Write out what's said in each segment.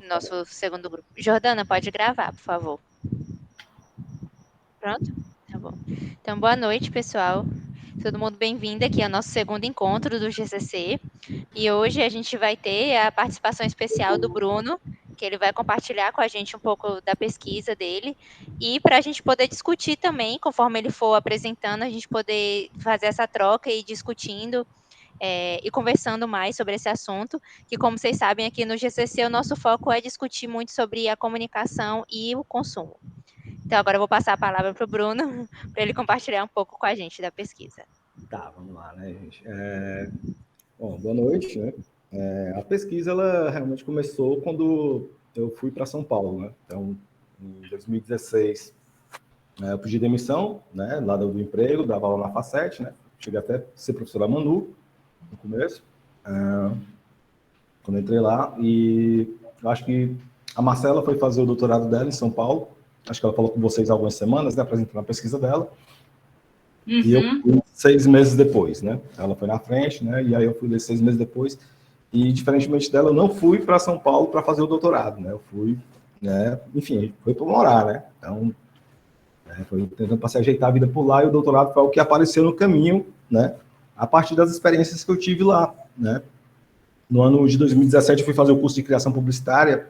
nosso segundo grupo. Jordana, pode gravar, por favor. Pronto? Tá bom. Então, boa noite, pessoal. Todo mundo bem-vindo aqui ao nosso segundo encontro do GCC. E hoje a gente vai ter a participação especial do Bruno, que ele vai compartilhar com a gente um pouco da pesquisa dele. E para a gente poder discutir também, conforme ele for apresentando, a gente poder fazer essa troca e ir discutindo e conversando mais sobre esse assunto, que como vocês sabem, aqui no GCC o nosso foco é discutir muito sobre a comunicação e o consumo. Então agora eu vou passar a palavra para o Bruno, para ele compartilhar um pouco com a gente da pesquisa. Tá, vamos lá, né, gente? Bom, boa noite, né? A pesquisa, ela realmente começou quando eu fui para São Paulo, né? Então, em 2016, eu pedi demissão, né, lá do emprego, dava aula na Facete, né? Cheguei até a ser professor da Manu, no começo, quando entrei lá, e eu acho que a Marcela foi fazer o doutorado dela em São Paulo, acho que ela falou com vocês há algumas semanas, né, apresentando a pesquisa dela, e eu fui 6 meses depois, né? Ela foi na frente, né? E aí eu fui 6 meses depois, e diferentemente dela, eu não fui para São Paulo para fazer o doutorado, né? Eu fui, né? Enfim, foi para morar, né? Então, foi tentando para se ajeitar a vida por lá, e o doutorado foi o que apareceu no caminho, né? A partir das experiências que eu tive lá, né? No ano de 2017, eu fui fazer o curso de criação publicitária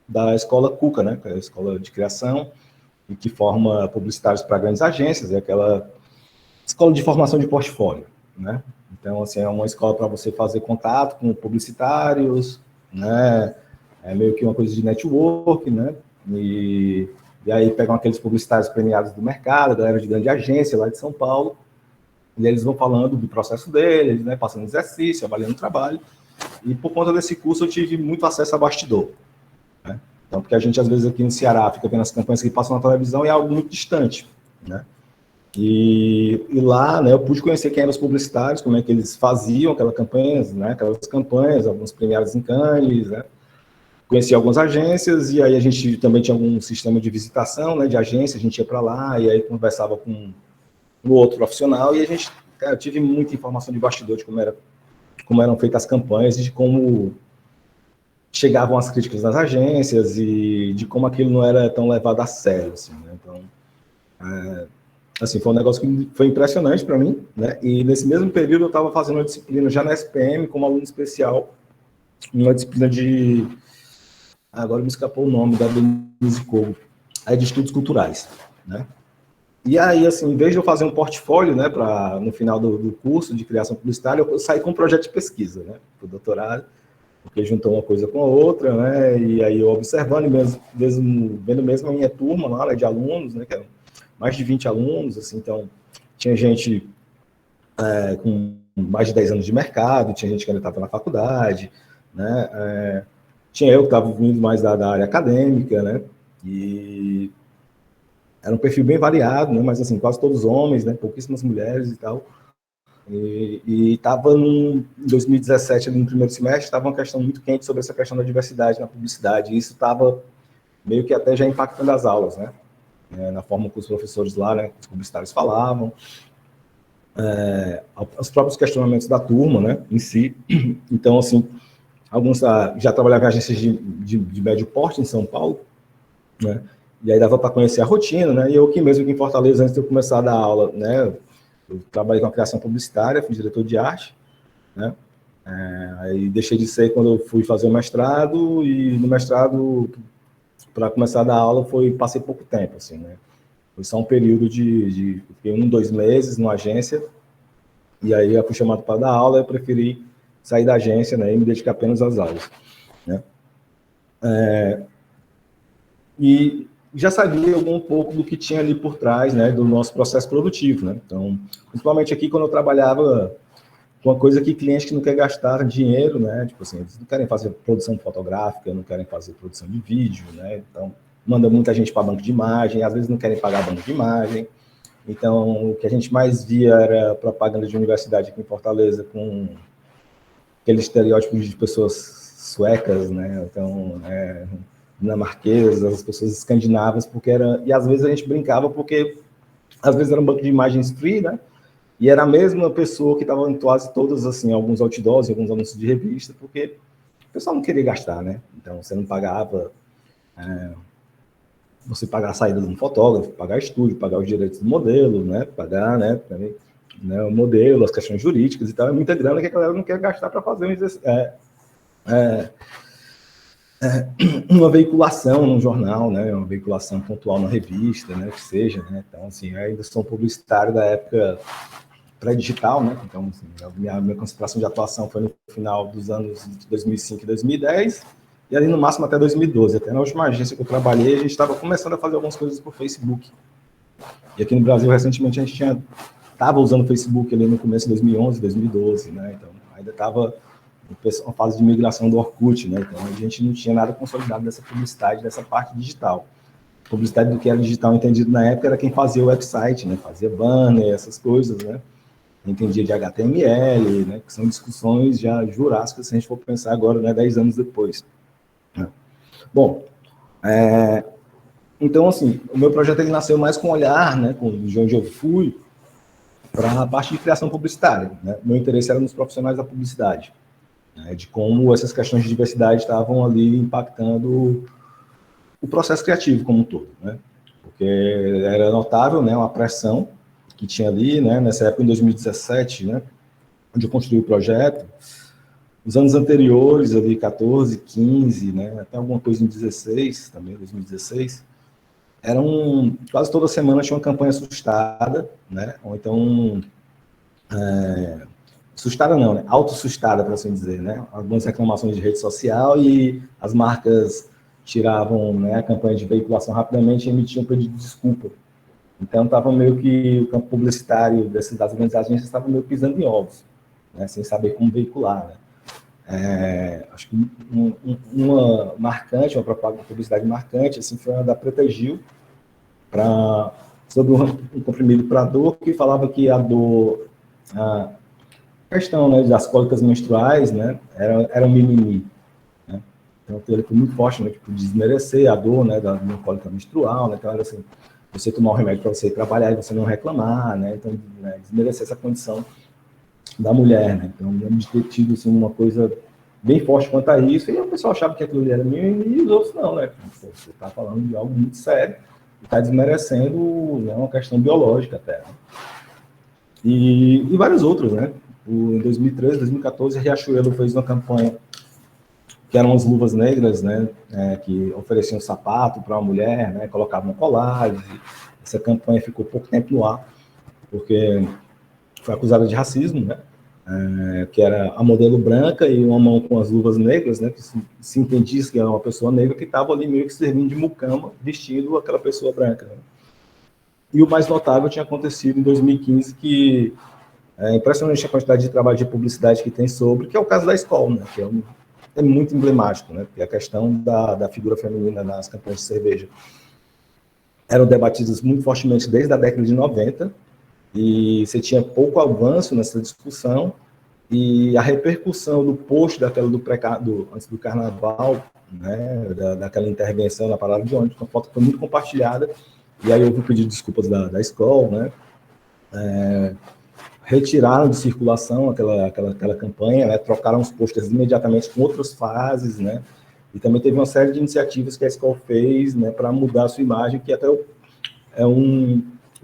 da Escola Cuca, né? Que é a escola de criação, e que forma publicitários para grandes agências, é aquela escola de formação de portfólio, né? Então, assim, é uma escola para você fazer contato com publicitários, né? É meio que uma coisa de network, né? E aí pegam aqueles publicitários premiados do mercado, galera de grande agência lá de São Paulo, e eles vão falando do processo deles, né? Passando exercício, avaliando o trabalho. E por conta desse curso eu tive muito acesso a bastidor, né? Então, porque a gente, às vezes, aqui no Ceará, fica vendo as campanhas que passam na televisão e é algo muito distante, né? E lá, né, eu pude conhecer quem eram os publicitários, como é que eles faziam aquelas campanhas, alguns premiados em Cannes, né? Conheci algumas agências, e aí a gente também tinha algum sistema de visitação, né, de agência, a gente ia para lá, e aí conversava com o outro profissional, e a gente, eu tive muita informação de bastidor de como eram feitas as campanhas, e de como chegavam as críticas das agências, e de como aquilo não era tão levado a sério, assim, né? Então, assim, foi um negócio que foi impressionante para mim, né? E nesse mesmo período eu estava fazendo uma disciplina já na SPM como aluno especial, uma disciplina de... Agora me escapou o nome da Denise Cogo, de estudos culturais, né? E aí, assim, em vez de eu fazer um portfólio, né, no final do curso de criação publicitária, eu saí com um projeto de pesquisa, né, para o doutorado, porque juntou uma coisa com a outra, né? E aí eu observando, vendo mesmo a minha turma lá, né, de alunos, né, que eram mais de 20 alunos, assim, então tinha gente com mais de 10 anos de mercado, tinha gente que ainda estava na faculdade, né? Tinha eu que estava vindo mais da área acadêmica, né? E era um perfil bem variado, né? Mas assim, quase todos homens, né? Pouquíssimas mulheres e tal. E estava em 2017, ali no primeiro semestre, estava uma questão muito quente sobre essa questão da diversidade na publicidade, e isso estava meio que até já impactando as aulas, né? Na forma que os professores lá, né, os publicitários falavam, os próprios questionamentos da turma, né, em si. Então, assim, alguns já trabalhavam em agências de médio porte em São Paulo, né, e aí dava para conhecer a rotina, né, e eu aqui mesmo, aqui em Fortaleza, antes de eu começar a dar aula, né, eu trabalhei com a criação publicitária, fui diretor de arte, né, aí deixei de ser quando eu fui fazer o mestrado, e no mestrado, para começar a dar aula, passei pouco tempo, assim, né. Foi só um período de 1, 2 meses numa agência, e aí eu fui chamado para dar aula, eu preferi sair da agência, né, e me dedicar apenas às aulas, né. E já sabia um pouco do que tinha ali por trás, né, do nosso processo produtivo, né. Então, principalmente aqui, quando eu trabalhava com uma coisa que cliente que não quer gastar dinheiro, né, tipo assim, eles não querem fazer produção fotográfica, não querem fazer produção de vídeo, né, então manda muita gente para banco de imagem, às vezes não querem pagar banco de imagem. Então, o que a gente mais via era propaganda de universidade aqui em Fortaleza, com aquele estereótipo de pessoas suecas, né? Então, dinamarquesas, as pessoas escandinavas, porque era... E às vezes a gente brincava porque, às vezes era um banco de imagens free, né? E era a mesma pessoa que estava em quase todas, assim, alguns outdoors, alguns anúncios de revista, porque o pessoal não queria gastar, né? Então, você não pagava... você pagar a saída de um fotógrafo, pagar estúdio, pagar os direitos do modelo, né? Pagar, né, o modelo, as questões jurídicas e tal. É muita grana que a galera não quer gastar para fazer uma veiculação no jornal, né? Uma veiculação pontual na revista, né? Que seja, né? Então, assim, eu ainda sou um publicitário da época pré-digital, né? Então, assim, minha concentração de atuação foi no final dos anos de 2005 e 2010, e ali no máximo até 2012. Até na última agência que eu trabalhei, a gente estava começando a fazer algumas coisas por Facebook. E aqui no Brasil, recentemente, a gente estava usando o Facebook ali no começo de 2011, 2012, né? Então, ainda estava uma fase de migração do Orkut, né? Então, a gente não tinha nada consolidado dessa publicidade, dessa parte digital. Publicidade do que era digital entendido na época era quem fazia o website, né? Fazia banner, essas coisas, né? Entendia de HTML, né? Que são discussões já jurássicas, se a gente for pensar agora, né? 10 anos depois. Né? Bom, então, assim, o meu projeto ele nasceu mais com o olhar, né? De onde eu fui, para a parte de criação publicitária. Né? Meu interesse era nos profissionais da publicidade, né? De como essas questões de diversidade estavam ali impactando o processo criativo como um todo, né? Porque era notável, né, uma pressão que tinha ali, né, nessa época, em 2017, né, onde eu construí o projeto. Os anos anteriores, ali, 14, 15, né, até alguma coisa em 16, também, 2016, quase toda semana tinha uma campanha assustada, né, ou então, assustada não, né, autossustada, para assim dizer, né, algumas reclamações de rede social e as marcas tiravam, né, a campanha de veiculação rapidamente e emitiam um pedido de desculpa. Então, estava meio que o campo publicitário das organizações estava meio pisando em ovos, né, sem saber como veicular. Né. Acho que uma marcante, uma propaganda publicidade marcante, assim, foi a da Preta Gil, sobre um comprimido para dor, que falava que a dor, a questão, né, das cólicas menstruais, né, era um mimimi. Né. Então, ele foi muito forte, né, tipo, desmerecer a dor, né, da cólica menstrual, né, então era assim, você tomar um remédio para você ir trabalhar e você não reclamar, né, então, né, desmerecer essa condição da mulher, né, então, eu me ter tido, assim, uma coisa bem forte quanto a isso, e o pessoal achava que aquilo ali era mimimi, e os outros não, né, você está falando de algo muito sério, e está desmerecendo, né, uma questão biológica até, né? E vários outros, né, em 2013, 2014, a Riachuelo fez uma campanha que eram as luvas negras, né, que ofereciam sapato para uma mulher, né, colocavam colares. Essa campanha ficou pouco tempo no ar, porque foi acusada de racismo, né, que era a modelo branca e uma mão com as luvas negras, né, que se entendia que era uma pessoa negra que estava ali meio que servindo de mucama, vestindo aquela pessoa branca. Né. E o mais notável tinha acontecido em 2015, que é impressionante a quantidade de trabalho de publicidade que tem sobre, que é o caso da escola, né, que é muito emblemático, né? Porque a questão da figura feminina nas campanhas de cerveja eram debatidas muito fortemente desde a década de 90, e você tinha pouco avanço nessa discussão, e a repercussão do post antes do carnaval, né, daquela intervenção na parada de ônibus, uma foto que foi muito compartilhada, e aí houve o pedido de desculpas da escola, né, retiraram de circulação aquela campanha, né, trocaram os posters imediatamente com outras frases, né, e também teve uma série de iniciativas que a escola fez, né, para mudar a sua imagem, que até o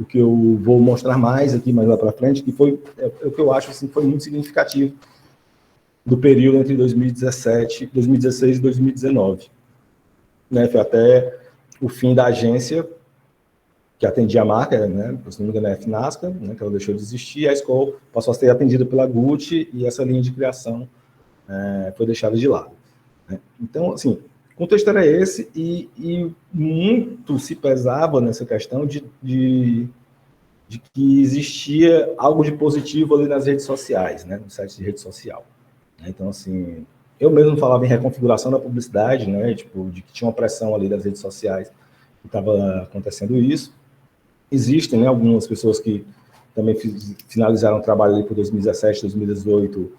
que eu vou mostrar mais aqui, mais lá para frente, que foi o que eu acho assim, foi muito significativo do período entre 2016 e 2019. Né, foi até o fim da agência que atendia a marca, né, se não me engano é a FNASCA, né, que ela deixou de existir, a escola passou a ser atendida pela Gucci e essa linha de criação foi deixada de lado. Né. Então, assim, o contexto era esse e muito se pesava nessa questão de que existia algo de positivo ali nas redes sociais, né, no site de rede social. Então, assim, eu mesmo falava em reconfiguração da publicidade, né, tipo, de que tinha uma pressão ali das redes sociais que estava acontecendo isso. Existem, né, algumas pessoas que também finalizaram o trabalho ali por 2017, 2018,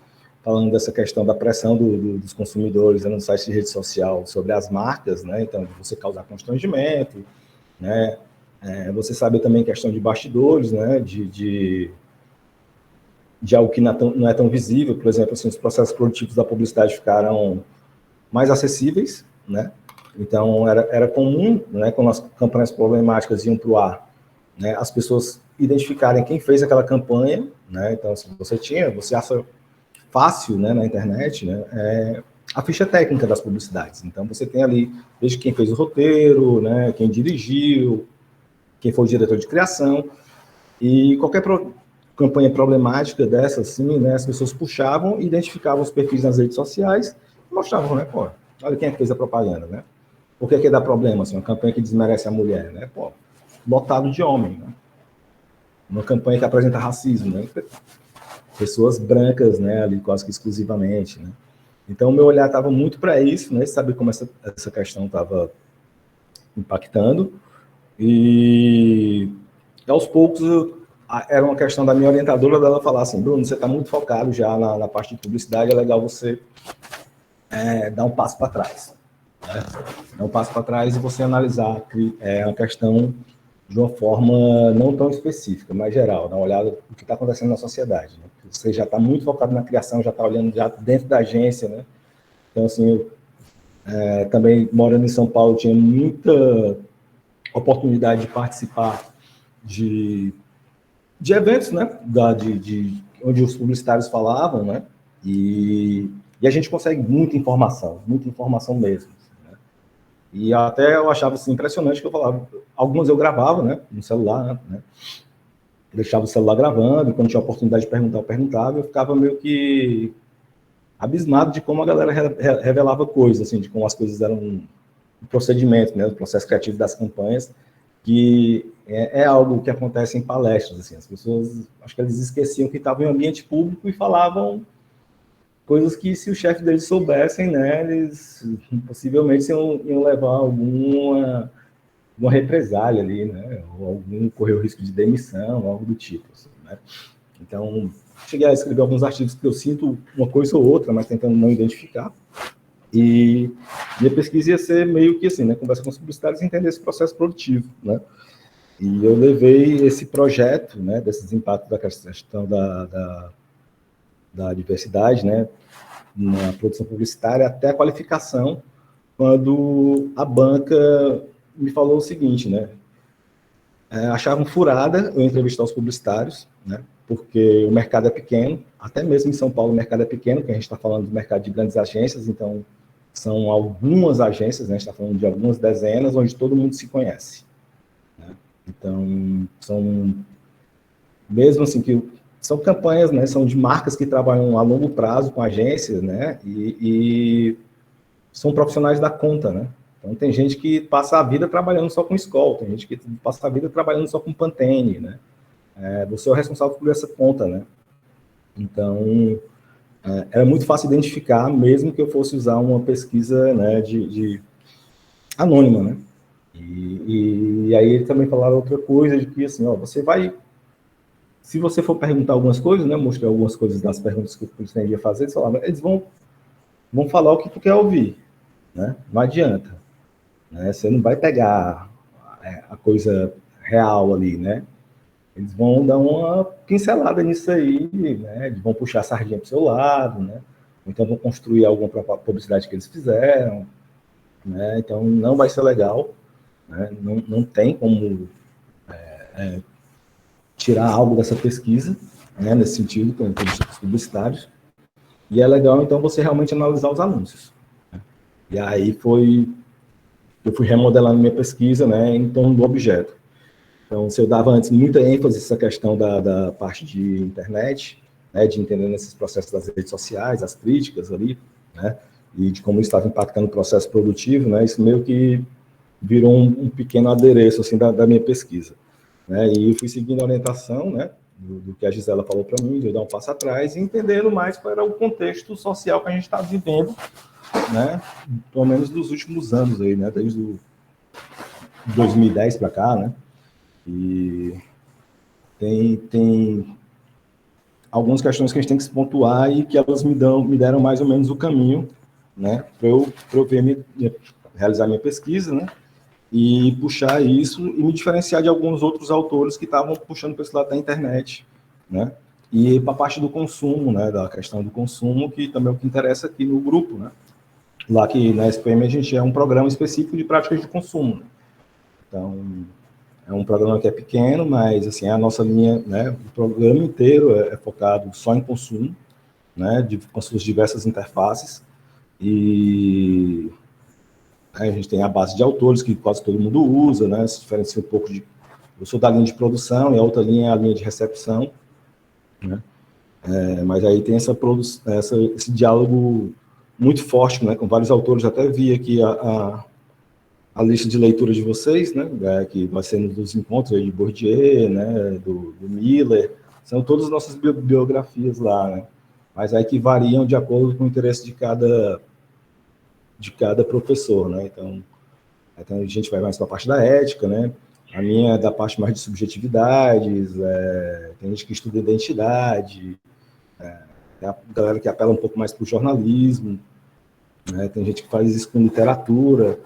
falando dessa questão da pressão dos consumidores, né, no site de rede social sobre as marcas, né, então, de você causar constrangimento, né, você sabe também questão de bastidores, né, de algo que não é tão visível, por exemplo, assim, os processos produtivos da publicidade ficaram mais acessíveis, né? Então, era comum, né, quando as campanhas problemáticas iam para o ar, né, as pessoas identificarem quem fez aquela campanha, né? Então, assim, você acha fácil, né, na internet, né, a ficha técnica das publicidades. Então, você tem ali, desde quem fez o roteiro, né, quem dirigiu, quem foi o diretor de criação, e qualquer campanha problemática dessa, assim, né, as pessoas puxavam, identificavam os perfis nas redes sociais e mostravam, né, pô, olha quem é que fez a propaganda, né? Por que dá problema, assim, uma campanha que desmerece a mulher, né? Pô, lotado de homem, né? Uma campanha que apresenta racismo, né? Pessoas brancas, né, ali quase que exclusivamente, né? Então, o meu olhar estava muito para isso, né, saber como essa questão estava impactando, e aos poucos era uma questão da minha orientadora dela falar assim, Bruno, você está muito focado já na parte de publicidade, é legal você dar um passo para trás. Né? Dar um passo para trás e você analisar a questão de uma forma não tão específica, mas geral, dar uma olhada no que está acontecendo na sociedade. Né? Você já está muito focado na criação, já está olhando já dentro da agência, né? Então, assim, eu também morando em São Paulo, tinha muita oportunidade de participar de eventos, né? Onde os publicitários falavam, né? E a gente consegue muita informação mesmo. Né? E até eu achava assim, impressionante que eu falava. Algumas eu gravava, né? No celular, né? Eu deixava o celular gravando, e quando tinha a oportunidade de perguntar, eu perguntava, eu ficava meio que abismado de como a galera revelava coisas, assim, de como as coisas eram um procedimento, né? O processo criativo das campanhas, que é algo que acontece em palestras, assim, as pessoas, acho que eles esqueciam que estavam em ambiente público e falavam coisas que, se o chefe deles soubessem, né, eles possivelmente iam levar uma represália ali, né, ou correr o risco de demissão, algo do tipo, assim, né. Então, cheguei a escrever alguns artigos que eu sinto uma coisa ou outra, mas tentando não identificar, e minha pesquisa ia ser meio que assim, né, conversa com os publicitários e entender esse processo produtivo, né. E eu levei esse projeto, né, desses impactos da questão da diversidade, né, na produção publicitária, até a qualificação, quando a banca me falou o seguinte, né, achavam furada eu entrevistar os publicitários, né, porque o mercado é pequeno, até mesmo em São Paulo o mercado é pequeno, porque a gente está falando do mercado de grandes agências, então são algumas agências, né, a gente está falando de algumas dezenas, onde todo mundo se conhece. Né? Então, são, mesmo assim, que são campanhas, né, são de marcas que trabalham a longo prazo com agências, né, e são profissionais da conta, né. Então, tem gente que passa a vida trabalhando só com Skol, tem gente que passa a vida trabalhando só com Pantene, né. Você é o responsável por essa conta, né. Então, era muito fácil identificar, mesmo que eu fosse usar uma pesquisa, né, de anônima, né. E aí ele também falaram outra coisa, de que, assim, ó, você vai... Se você for perguntar algumas coisas, né, mostrei algumas coisas das perguntas que eu pretendia fazer, eles vão falar o que tu quer ouvir, né? Não adianta, né? Você não vai pegar a coisa real ali, né? Eles vão dar uma pincelada nisso aí, né? Eles vão puxar a sardinha pro seu lado, né? Então vão construir alguma publicidade que eles fizeram, né? Então não vai ser legal, né? Não tem como tirar algo dessa pesquisa, né? Nesse sentido, com os publicitários. E é legal, então, você realmente analisar os anúncios. Né? E aí eu fui remodelando minha pesquisa, né, em torno do objeto. Então, se eu dava antes muita ênfase nessa questão da parte de internet, né, de entender nesses processos das redes sociais, as críticas ali, né, e de como isso estava impactando o processo produtivo, né, isso meio que virou um pequeno adereço, assim, da minha pesquisa. Né, e eu fui seguindo a orientação, né, do que a Gisela falou para mim, de eu dar um passo atrás e entendendo mais qual era o contexto social que a gente está vivendo, né, pelo menos dos últimos anos aí, né, desde o 2010 para cá, né, e tem algumas questões que a gente tem que se pontuar e que elas me deram mais ou menos o caminho, né, para eu realizar minha pesquisa, né, e puxar isso e me diferenciar de alguns outros autores que estavam puxando para esse lado da internet, né? E para a parte do consumo, né? Da questão do consumo, que também é o que interessa aqui no grupo, né? Lá que na SPM a gente é um programa específico de práticas de consumo. Então, é um programa que é pequeno, mas assim, a nossa linha, né, o programa inteiro é focado só em consumo, né, com suas diversas interfaces. E a gente tem a base de autores que quase todo mundo usa, né, se diferencia um pouco de... Eu sou da linha de produção e a outra linha é a linha de recepção, né? Mas aí tem esse diálogo muito forte, né, com vários autores. Até vi aqui a lista de leitura de vocês, né, que vai ser nos encontros aí de Bourdieu, né, do Miller, são todas as nossas biografias lá, né, mas aí que variam de acordo com o interesse de cada professor, né, então a gente vai mais para a parte da ética, né, a minha é da parte mais de subjetividades, tem gente que estuda identidade, tem a galera que apela um pouco mais para o jornalismo, né, tem gente que faz isso com literatura,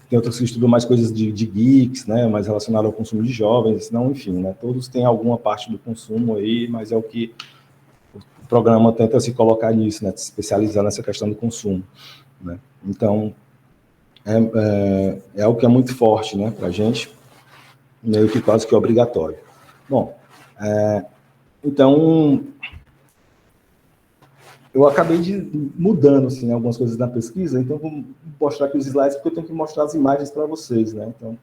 tem outros que estudam mais coisas de geeks, né, mais relacionado ao consumo de jovens, não, enfim, né, todos têm alguma parte do consumo aí, mas é o que o programa tenta se colocar nisso, né, se especializar nessa questão do consumo, né. Então, é algo que é muito forte, né, para a gente, meio que quase que é obrigatório. Bom, então, eu acabei mudando, assim, algumas coisas na pesquisa, então vou mostrar aqui os slides, porque eu tenho que mostrar as imagens para vocês, né, então,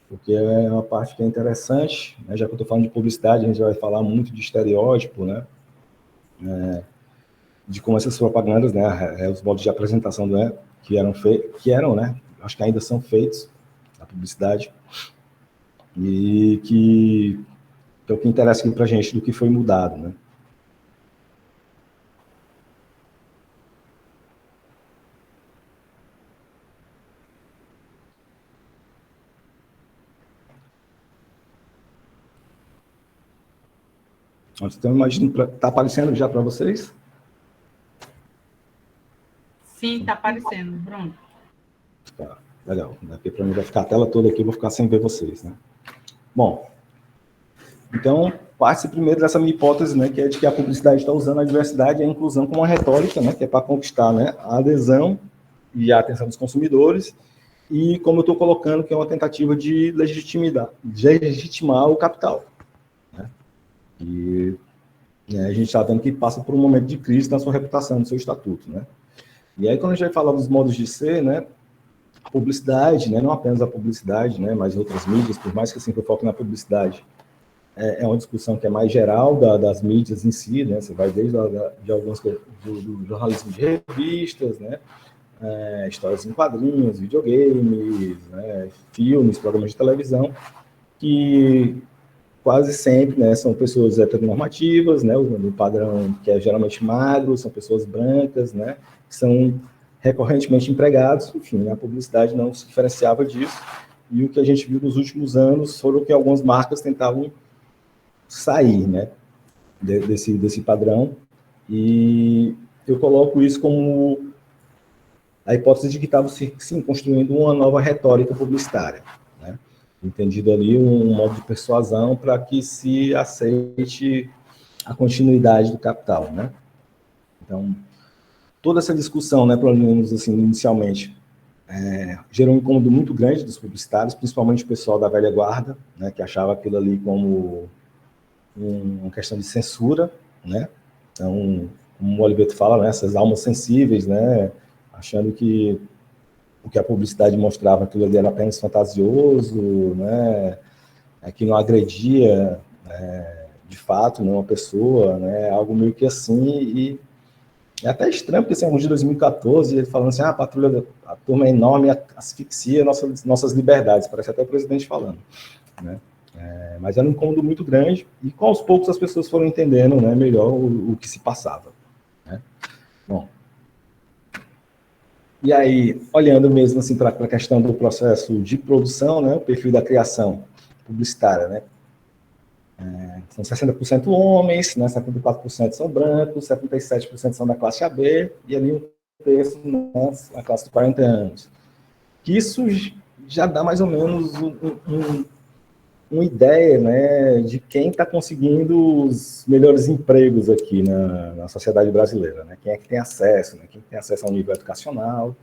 porque é uma parte que é interessante, né, já que eu estou falando de publicidade, a gente vai falar muito de estereótipo, né, de como essas propagandas, né, os modos de apresentação, né, que eram, né, acho que ainda são feitos, a publicidade, e que é o que interessa aqui para a gente, do que foi mudado, né. Então, imagino, está aparecendo já para vocês? Sim, está aparecendo, Bruno. Tá, legal. Daqui para mim vai ficar a tela toda aqui, eu vou ficar sem ver vocês, né? Bom, então, parte-se primeiro dessa minha hipótese, né, que é de que a publicidade está usando a diversidade e a inclusão como uma retórica, né, que é para conquistar, né, a adesão e a atenção dos consumidores, e como eu estou colocando, que é uma tentativa de legitimar o capital, né? E a gente está vendo que passa por um momento de crise na sua reputação, no seu estatuto, né? E aí, quando a gente vai falar dos modos de ser, né, a publicidade, né, não apenas a publicidade, né, mas outras mídias, por mais que sempre eu foque na publicidade, é uma discussão que é mais geral das mídias em si, né, você vai desde de algumas coisas, do jornalismo de revistas, né, histórias em quadrinhos, videogames, né, filmes, programas de televisão, que quase sempre, né, são pessoas heteronormativas, né, o padrão que é geralmente magro, são pessoas brancas, né, que são recorrentemente empregados, enfim, né, a publicidade não se diferenciava disso, e o que a gente viu nos últimos anos foram que algumas marcas tentavam sair, né, desse padrão, e eu coloco isso como a hipótese de que estava sim construindo uma nova retórica publicitária, né, entendido ali um modo de persuasão para que se aceite a continuidade do capital, né. Então, toda essa discussão, né, pelo menos assim, inicialmente, gerou um incômodo muito grande dos publicitários, principalmente o pessoal da velha guarda, né, que achava aquilo ali como uma questão de censura, né. Então, como o Oliveto fala, né, essas almas sensíveis, né, achando que o que a publicidade mostrava, aquilo ali era apenas fantasioso, né, que não agredia, de fato, né, uma pessoa, né, algo meio que assim, e é até estranho, porque assim, de 2014, ele falando assim, a turma é enorme, asfixia nossas liberdades, parece até o presidente falando, né, mas era um incômodo muito grande, e com aos poucos as pessoas foram entendendo, né, melhor o que se passava, né. Bom, e aí, olhando mesmo assim para a questão do processo de produção, né, o perfil da criação publicitária, né, são 60% homens, né, 74% são brancos, 77% são da classe AB, e ali um terço na classe de 40 anos. Que isso já dá mais ou menos uma ideia, né, de quem está conseguindo os melhores empregos aqui na sociedade brasileira, né? Quem é que tem acesso, né? Quem tem acesso ao nível educacional,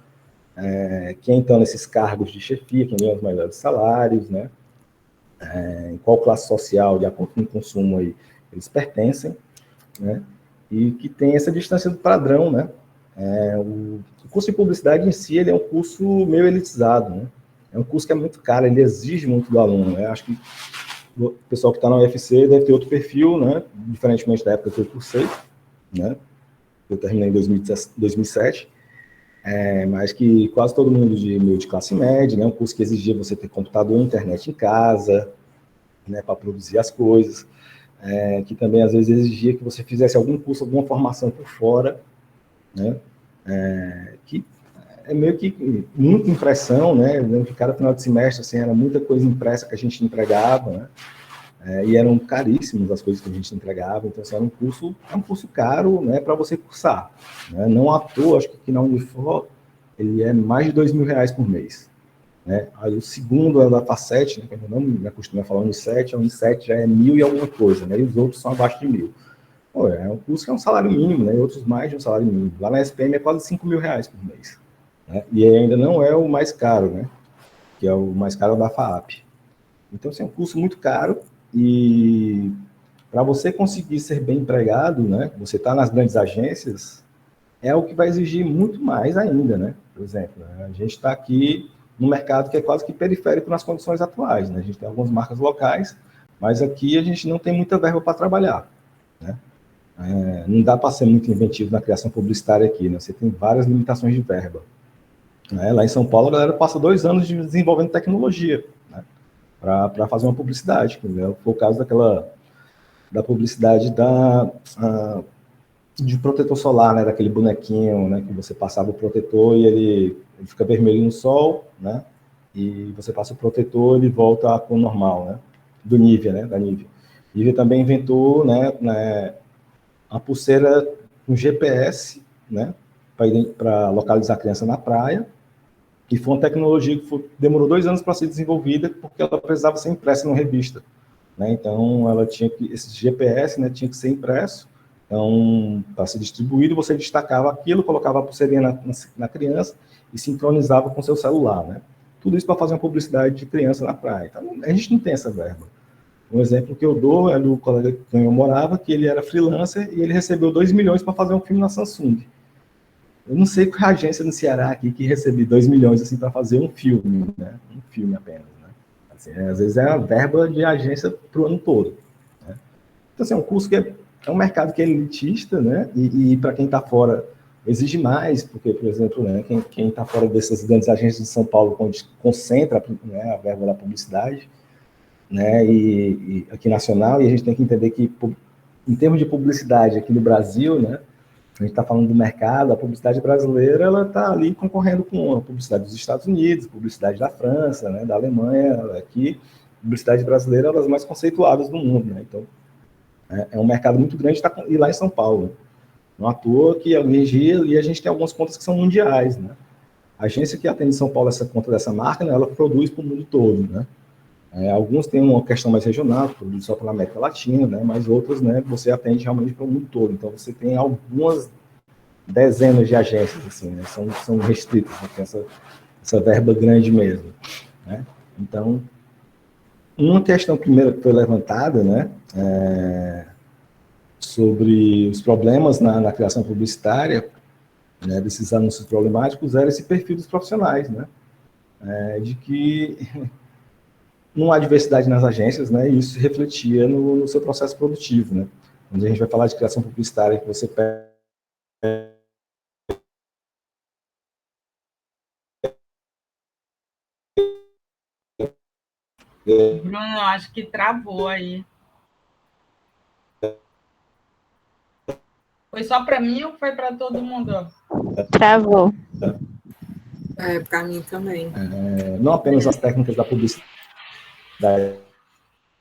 quem está nesses cargos de chefia, quem ganha os melhores salários, né? Em qual classe social, de acordo com o consumo aí, eles pertencem, né? E que tem essa distância do padrão, né? O curso de publicidade em si, ele é um curso meio elitizado, né? É um curso que é muito caro, ele exige muito do aluno, né? Acho que o pessoal que está na UFC deve ter outro perfil, né? Diferentemente da época que eu cursei, né? Eu terminei em 2007, mas que quase todo mundo meio de classe média, né? Um curso que exigia você ter computador e internet em casa, né? Para produzir as coisas, que também às vezes exigia que você fizesse algum curso, alguma formação por fora, né? Que é meio que muita impressão, né? Eu lembro que cada final de semestre assim, era muita coisa impressa que a gente entregava, né? E eram caríssimos as coisas que a gente entregava, então assim, é um curso caro, né, para você cursar, né? Não à toa, acho que aqui na Unifor ele é mais de R$ 2.000 por mês, né? Aí o segundo é da Facet, né, que eu não me acostumei a falar Unicef, a Unicef já é 1.000 e alguma coisa, né? E os outros são abaixo de 1.000. Pô, é um curso que é um salário mínimo, né? E outros mais de um salário mínimo. Lá na SPM é quase R$ 5.000 por mês, né? E ainda não é o mais caro, né? Que é o mais caro da FAAP. Então, assim, é um curso muito caro e para você conseguir ser bem empregado, né? Você está nas grandes agências, é o que vai exigir muito mais ainda, né? Por exemplo, né? A gente está aqui no mercado que é quase que periférico nas condições atuais, né? A gente tem algumas marcas locais, mas aqui a gente não tem muita verba para trabalhar, né? Não dá para ser muito inventivo na criação publicitária aqui, né? Você tem várias limitações de verba, né? Lá em São Paulo, a galera passa 2 anos desenvolvendo tecnologia, né? Para fazer uma publicidade, né? Foi o caso da publicidade de protetor solar, né? Daquele bonequinho, né? Que você passava o protetor e ele fica vermelho no sol, né? E você passa o protetor, ele volta à cor normal, né? Do Nivea, né? Da Nivea. Nivea também inventou, né, a pulseira com GPS, né? Para localizar a criança na praia, que foi uma tecnologia que demorou 2 anos para ser desenvolvida, porque ela precisava ser impressa numa revista, né? Então, ela tinha que, esse GPS, né, tinha que ser impresso, então, para ser distribuído, você destacava aquilo, colocava a pulseirinha na criança e sincronizava com seu celular, né? Tudo isso para fazer uma publicidade de criança na praia. Então, a gente não tem essa verba. Um exemplo que eu dou é do colega com quem eu morava, que ele era freelancer e ele recebeu 2 milhões para fazer um filme na Samsung. Eu não sei qual é a agência no Ceará aqui que recebe 2 milhões assim, para fazer um filme, né? Um filme apenas. Né? Assim, às vezes é a verba de agência para o ano todo. Né? Então, assim, é um curso que é um mercado que é elitista, né? E para quem está fora exige mais, porque, por exemplo, né, quem está fora dessas grandes agências de São Paulo, onde concentra, né, a verba da publicidade, né, e aqui nacional, e a gente tem que entender que, em termos de publicidade aqui no Brasil, né, a gente está falando do mercado, a publicidade brasileira ela está ali concorrendo com a publicidade dos Estados Unidos, publicidade da França, né, da Alemanha, aqui, publicidade brasileira é uma das mais conceituadas do mundo, né, então é um mercado muito grande, e lá em São Paulo, né? Não à toa que a energia, e a gente tem algumas contas que são mundiais, né, a agência que atende em São Paulo essa conta dessa marca, né, ela produz para o mundo todo, né. Alguns têm uma questão mais regional, produz só para a América Latina, né, mas outros, né, você atende realmente para o mundo todo. Então, você tem algumas dezenas de agências, assim, né, são restritas, né, tem essa verba grande mesmo. Né. Então, uma questão primeira que foi levantada, né, sobre os problemas na criação publicitária, né, desses anúncios problemáticos, era esse perfil dos profissionais, né, de que não há diversidade nas agências, né, e isso se refletia no seu processo produtivo, né. Quando a gente vai falar de criação publicitária, que você pega... Bruno, acho que travou aí. Foi só para mim ou foi para todo mundo? Travou. Para mim também. Não apenas as técnicas da publicidade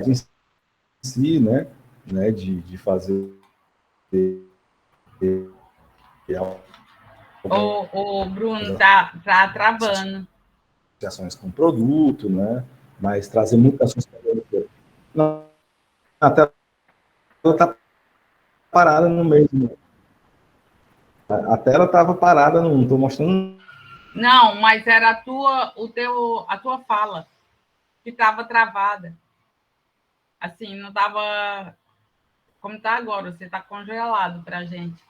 em si, né, de fazer... O Bruno tá travando. Associações com produto, né, mas trazer muitas ações Não, a tela está parada no meio. A tela estava parada, não estou mostrando. Não, mas era a tua fala que estava travada. Assim, não estava como está agora, você está congelado para a gente.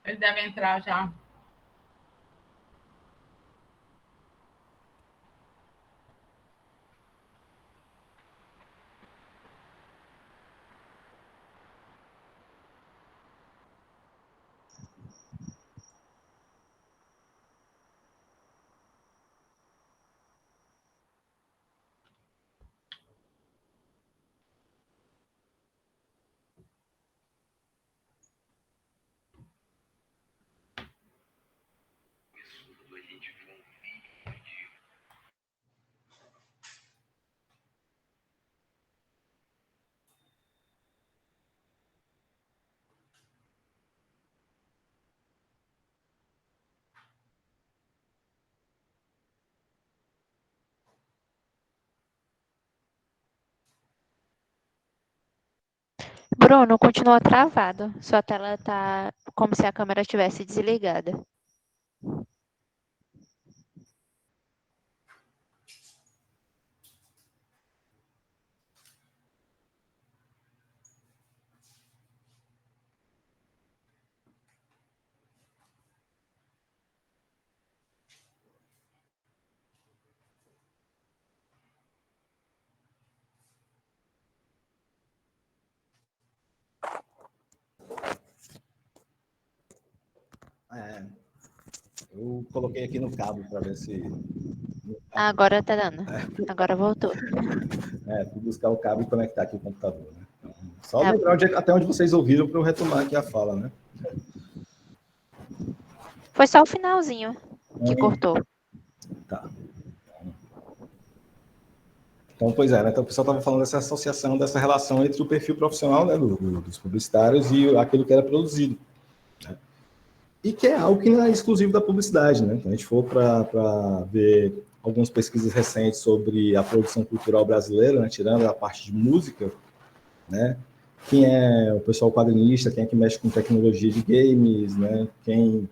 Ele deve entrar já. Bruno, continua travado. Sua tela tá como se a câmera estivesse desligada. Eu coloquei aqui no cabo para ver se. Agora tá dando. Agora voltou. Fui buscar o cabo e conectar aqui o computador, né? Então, só Tá lembrar até onde vocês ouviram para eu retomar aqui a fala, né? Foi só o finalzinho que cortou. Tá. Então, pois é, né? Então o pessoal estava falando dessa associação, dessa relação entre o perfil profissional, né, dos publicitários e aquilo que era produzido. Né? E que é algo que não é exclusivo da publicidade, né? Então, a gente for para ver algumas pesquisas recentes sobre a produção cultural brasileira, né, tirando a parte de música, né? Quem é o pessoal quadrinista, quem é que mexe com tecnologia de games, né? Quem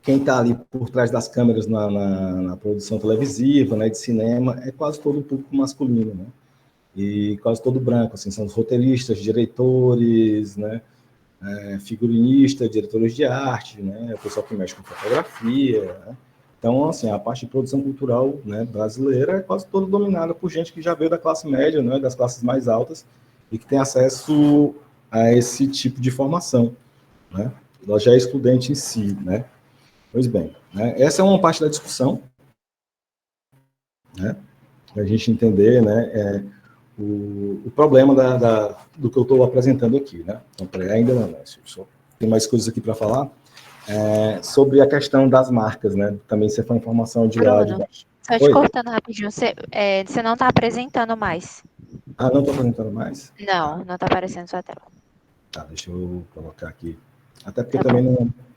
está ali por trás das câmeras na produção televisiva, né, de cinema, é quase todo o público masculino, né? E quase todo branco, assim, são os roteiristas, diretores, né, figurinistas, diretores de arte, né, o pessoal que mexe com fotografia, né? Então, assim, a parte de produção cultural, né, brasileira é quase toda dominada por gente que já veio da classe média, né, das classes mais altas, e que tem acesso a esse tipo de formação, né? Ela já é estudante em si, né? Pois bem, né, essa é uma parte da discussão, né, para a gente entender, né, o problema do que eu estou apresentando aqui, né? Então, ainda não, né? Só tem mais coisas aqui para falar. Sobre a questão das marcas, né? Também você foi informação de lá de Bruno, baixo. só te Oi? cortando rapidinho. Você não está apresentando mais. Ah, não estou apresentando mais? Não, não está aparecendo sua tela. Tá, deixa eu colocar aqui. Até porque Tá também bom. não.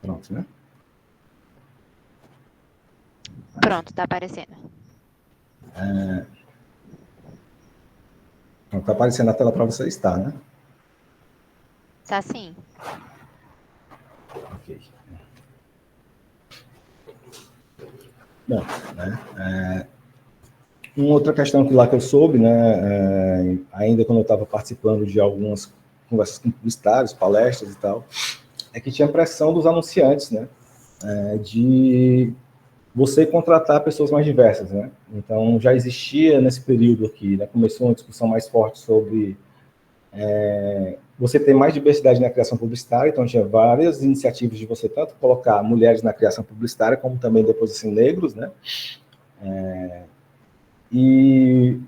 Pronto, né? Pronto, está aparecendo. Está aparecendo na tela para você estar, né? Tá sim. Ok. Bom, né? Uma outra questão que lá que eu soube, né, ainda quando eu estava participando de algumas conversas com publicitários, palestras e tal, é que tinha pressão dos anunciantes, né, de você contratar pessoas mais diversas, né. Então, já existia nesse período aqui, né, começou uma discussão mais forte sobre você ter mais diversidade na criação publicitária, então tinha várias iniciativas de você tanto colocar mulheres na criação publicitária, como também depois, assim, negros, né. E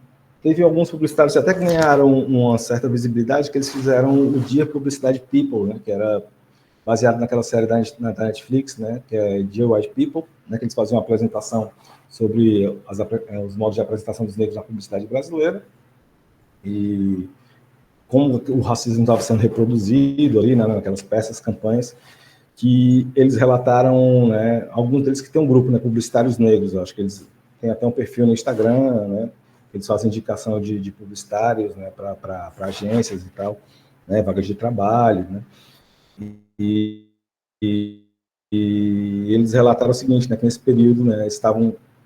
teve alguns publicitários que até ganharam uma certa visibilidade, que eles fizeram o Dia Publicidade People, né, que era baseado naquela série da Netflix, né, que é Dear White People, né, que eles faziam uma apresentação sobre os modos de apresentação dos negros na publicidade brasileira, e como o racismo estava sendo reproduzido ali, né, naquelas peças, campanhas, que eles relataram, né, alguns deles que tem um grupo, né, Publicitários Negros, eu acho que eles têm até um perfil no Instagram, né, eles fazem indicação de publicitários, né, para agências e tal, né, vagas de trabalho, né, e, e eles relataram o seguinte, né, que nesse período, né,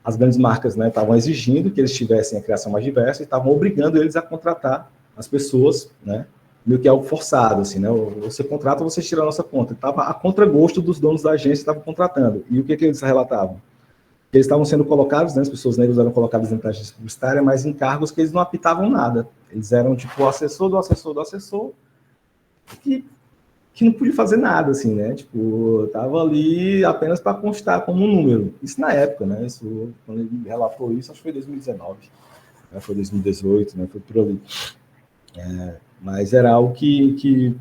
as grandes marcas, né, estavam exigindo que eles tivessem a criação mais diversa e estavam obrigando eles a contratar as pessoas, né, meio que algo forçado, assim, né, você contrata, você tira a nossa conta. Estava a contragosto dos donos da agência, estavam contratando. E o que eles relatavam? Que eles estavam sendo colocados, né, as pessoas negras eram colocadas dentro da agência publicitária, mas em cargos que eles não apitavam nada. Eles eram, tipo, o assessor do assessor do assessor, que não podia fazer nada, assim, né? Tipo, tava ali apenas para constar como um número. Isso na época, né? Isso, quando ele relatou isso, acho que foi 2019, né? Foi 2018, né? Foi por ali. Mas era algo que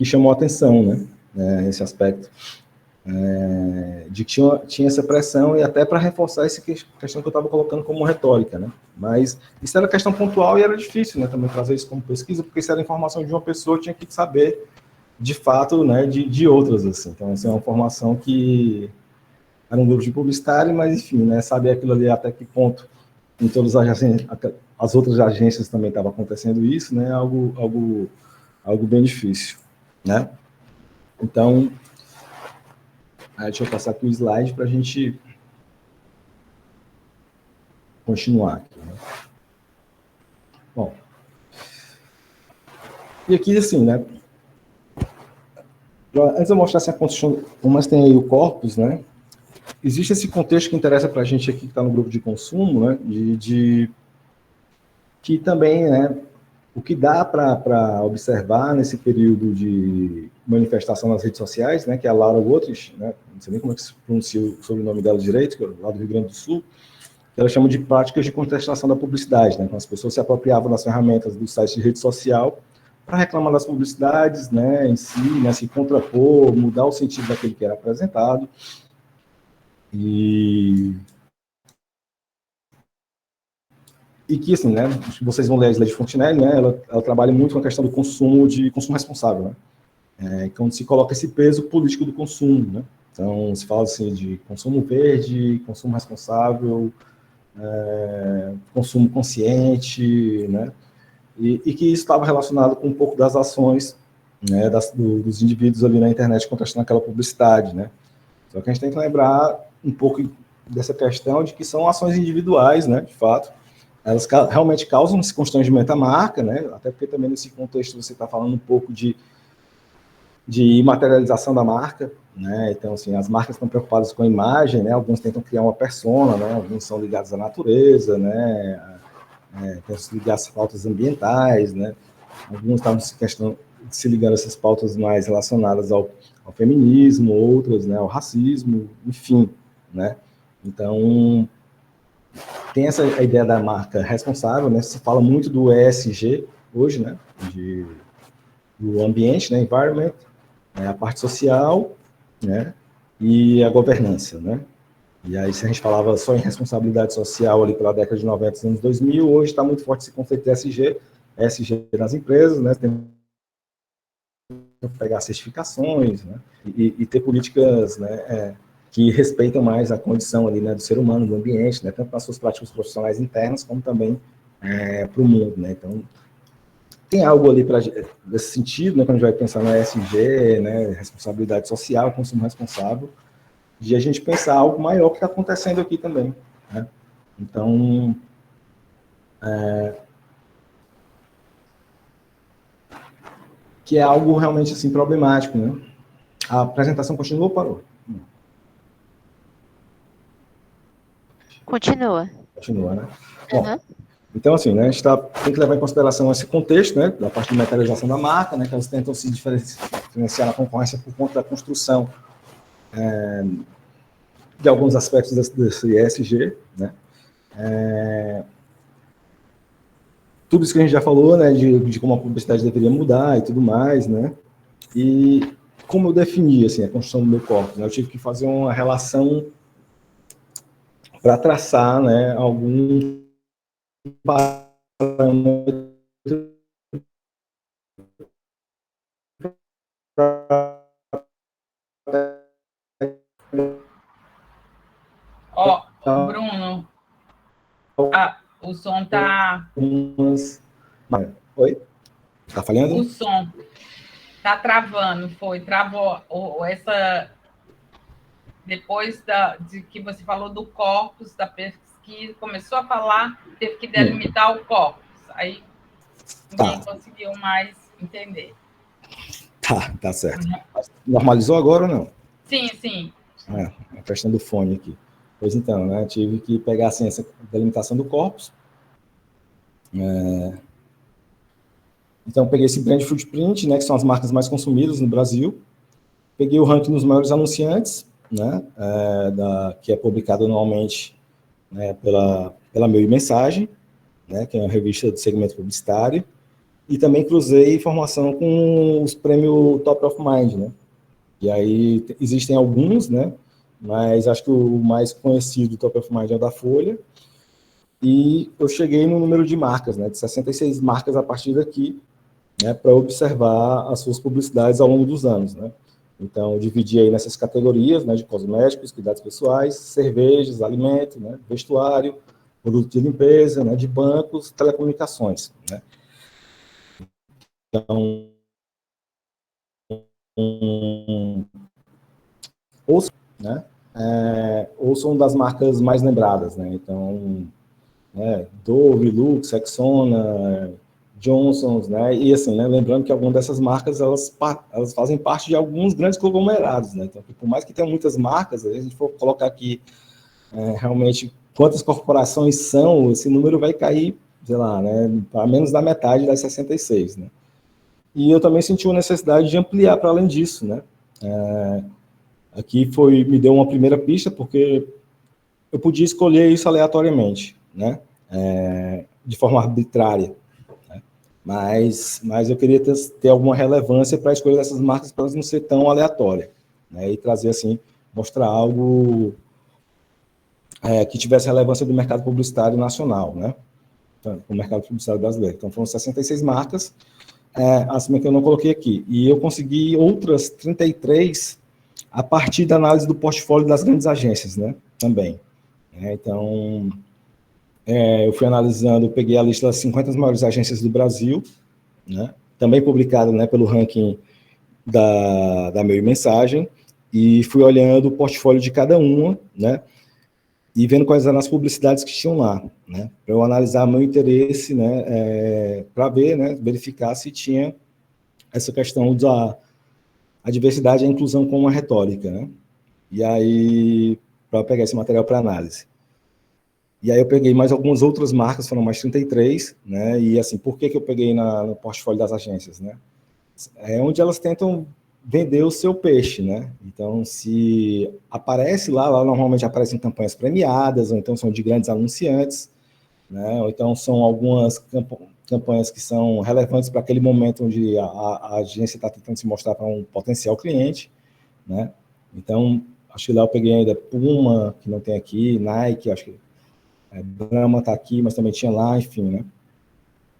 chamou a atenção, né? Esse aspecto. De que tinha essa pressão e até para reforçar essa questão que eu estava colocando como retórica, né? Mas isso era questão pontual e era difícil, né? Também trazer isso como pesquisa, porque isso era informação de uma pessoa, tinha que saber de fato, né, de outras, assim. Então, assim, é uma formação que era um grupo de publicitário, mas, enfim, né, saber aquilo ali até que ponto em todas as outras agências também estava acontecendo isso, né, algo bem difícil, né. Então, deixa eu passar aqui o slide para a gente continuar aqui, né. Bom, e aqui, assim, né, antes de eu mostrar assim, a construção, como tem aí o corpus, né, existe esse contexto que interessa para a gente aqui, que está no grupo de consumo, né, que também, né, o que dá para observar nesse período de manifestação nas redes sociais, né, que é a Laura Wotrich, né, não sei nem como é que se pronuncia o sobrenome dela direito, que é lá do Rio Grande do Sul, que ela chama de práticas de contestação da publicidade, né, quando as pessoas se apropriavam das ferramentas do site de rede social para reclamar das publicidades, né, em si, né, se contrapor, mudar o sentido daquilo que era apresentado. E que, assim, né, vocês vão ler a Isla de Fontenelle, né, ela trabalha muito com a questão do consumo responsável, né, quando se coloca esse peso político do consumo, né, então se fala, assim, de consumo verde, consumo responsável, consumo consciente, né, e que isso estava relacionado com um pouco das ações, né, dos indivíduos ali na internet contestando aquela publicidade, né, só que a gente tem que lembrar um pouco dessa questão de que são ações individuais, né, de fato, elas realmente causam esse constrangimento à marca, né, até porque também nesse contexto você está falando um pouco de materialização da marca, né, então, assim, as marcas estão preocupadas com a imagem, né, alguns tentam criar uma persona, né, alguns são ligados à natureza, né, tentam ligar às pautas ambientais, né, alguns estavam se ligando a essas pautas mais relacionadas ao feminismo, outras, né, ao racismo, enfim, né, então tem a ideia da marca responsável, né, se fala muito do ESG hoje, né, do ambiente, né, environment, né, a parte social, né, e a governança, né, e aí se a gente falava só em responsabilidade social ali pela década de 90, anos 2000, hoje está muito forte esse conceito de ESG nas empresas, né, tem que pegar certificações, né, e ter políticas, né, que respeitam mais a condição ali, né, do ser humano, do ambiente, né, tanto nas suas práticas profissionais internas, como também para o mundo, né, então tem algo ali nesse sentido, né, quando a gente vai pensar na ESG, né, responsabilidade social, consumo responsável, de a gente pensar algo maior que está acontecendo aqui também, né, então, que é algo realmente, assim, problemático, né, a apresentação continuou ou parou? Continua. Continua, né? Uhum. Bom, então, assim, né, a gente tem que levar em consideração esse contexto, né, da parte de materialização da marca, né, que elas tentam se diferenciar na concorrência por conta da construção de alguns aspectos desse ESG, né, tudo isso que a gente já falou, né, de como a publicidade deveria mudar e tudo mais, né, e como eu defini assim, a construção do meu corpus, né? Eu tive que fazer uma relação para traçar, né, algum parâmetro Ó, Bruno, o som tá... Oi? Tá falhando? O som tá travando, travou essa... Depois de que você falou do corpus, da pesquisa, começou a falar, teve que delimitar o corpus. Aí ninguém conseguiu mais entender. Tá certo. Normalizou agora ou não? Sim. A questão do fone aqui. Pois então, né, tive que pegar assim, essa delimitação do corpus. Então, peguei esse brand footprint, né, que são as marcas mais consumidas no Brasil. Peguei o ranking dos maiores anunciantes, né, que é publicado anualmente, né, pela Meio e Mensagem, né, que é uma revista do segmento publicitário. E também cruzei informação com os prêmios Top of Mind, né? E aí existem alguns, né? Mas acho que o mais conhecido do Top of Mind é o da Folha. E eu cheguei no número de marcas, né? De 66 marcas a partir daqui, né? Para observar as suas publicidades ao longo dos anos, né? Então, eu dividi aí nessas categorias, né? De cosméticos, cuidados pessoais, cervejas, alimentos, né? Vestuário, produto de limpeza, né? De bancos, telecomunicações, né? Então, ou são das marcas mais lembradas, né? Então, Dove, Lux, Rexona, Johnson's, né? E assim, né? Lembrando que algumas dessas marcas elas fazem parte de alguns grandes conglomerados, né? Então, por mais que tenha muitas marcas, a gente for colocar aqui realmente quantas corporações são, esse número vai cair, sei lá, né? Para menos da metade das 66, né? E eu também senti uma necessidade de ampliar para além disso, né? Aqui me deu uma primeira pista, porque eu podia escolher isso aleatoriamente, né? De forma arbitrária, né? Mas eu queria ter alguma relevância para a escolha dessas marcas, para elas não ser tão aleatórias, né? E trazer, assim, mostrar algo que tivesse relevância do mercado publicitário nacional, né? Então, o mercado publicitário brasileiro. Então, foram 66 marcas, assim que eu não coloquei aqui. E eu consegui outras 33 a partir da análise do portfólio das grandes agências, né? Também. Então, eu fui analisando, peguei a lista das 50 maiores agências do Brasil, né? Também publicada, né, pelo ranking da Meio e Mensagem, e fui olhando o portfólio de cada uma, né? E vendo quais eram as publicidades que tinham lá, né? Para eu analisar meu interesse, né? Para ver, né? Verificar se tinha essa questão da a diversidade e a inclusão como uma retórica, né? E aí, para pegar esse material para análise. E aí eu peguei mais algumas outras marcas, foram mais 33, né? E assim, por que eu peguei no portfólio das agências, né? É onde elas tentam vender o seu peixe, né? Então, se aparece lá normalmente aparecem campanhas premiadas, ou então são de grandes anunciantes, né? Ou então são algumas campanhas que são relevantes para aquele momento onde a agência está tentando se mostrar para um potencial cliente, né? Então, acho que lá eu peguei ainda Puma, que não tem aqui, Nike, acho que Brahma está aqui, mas também tinha lá, enfim, né?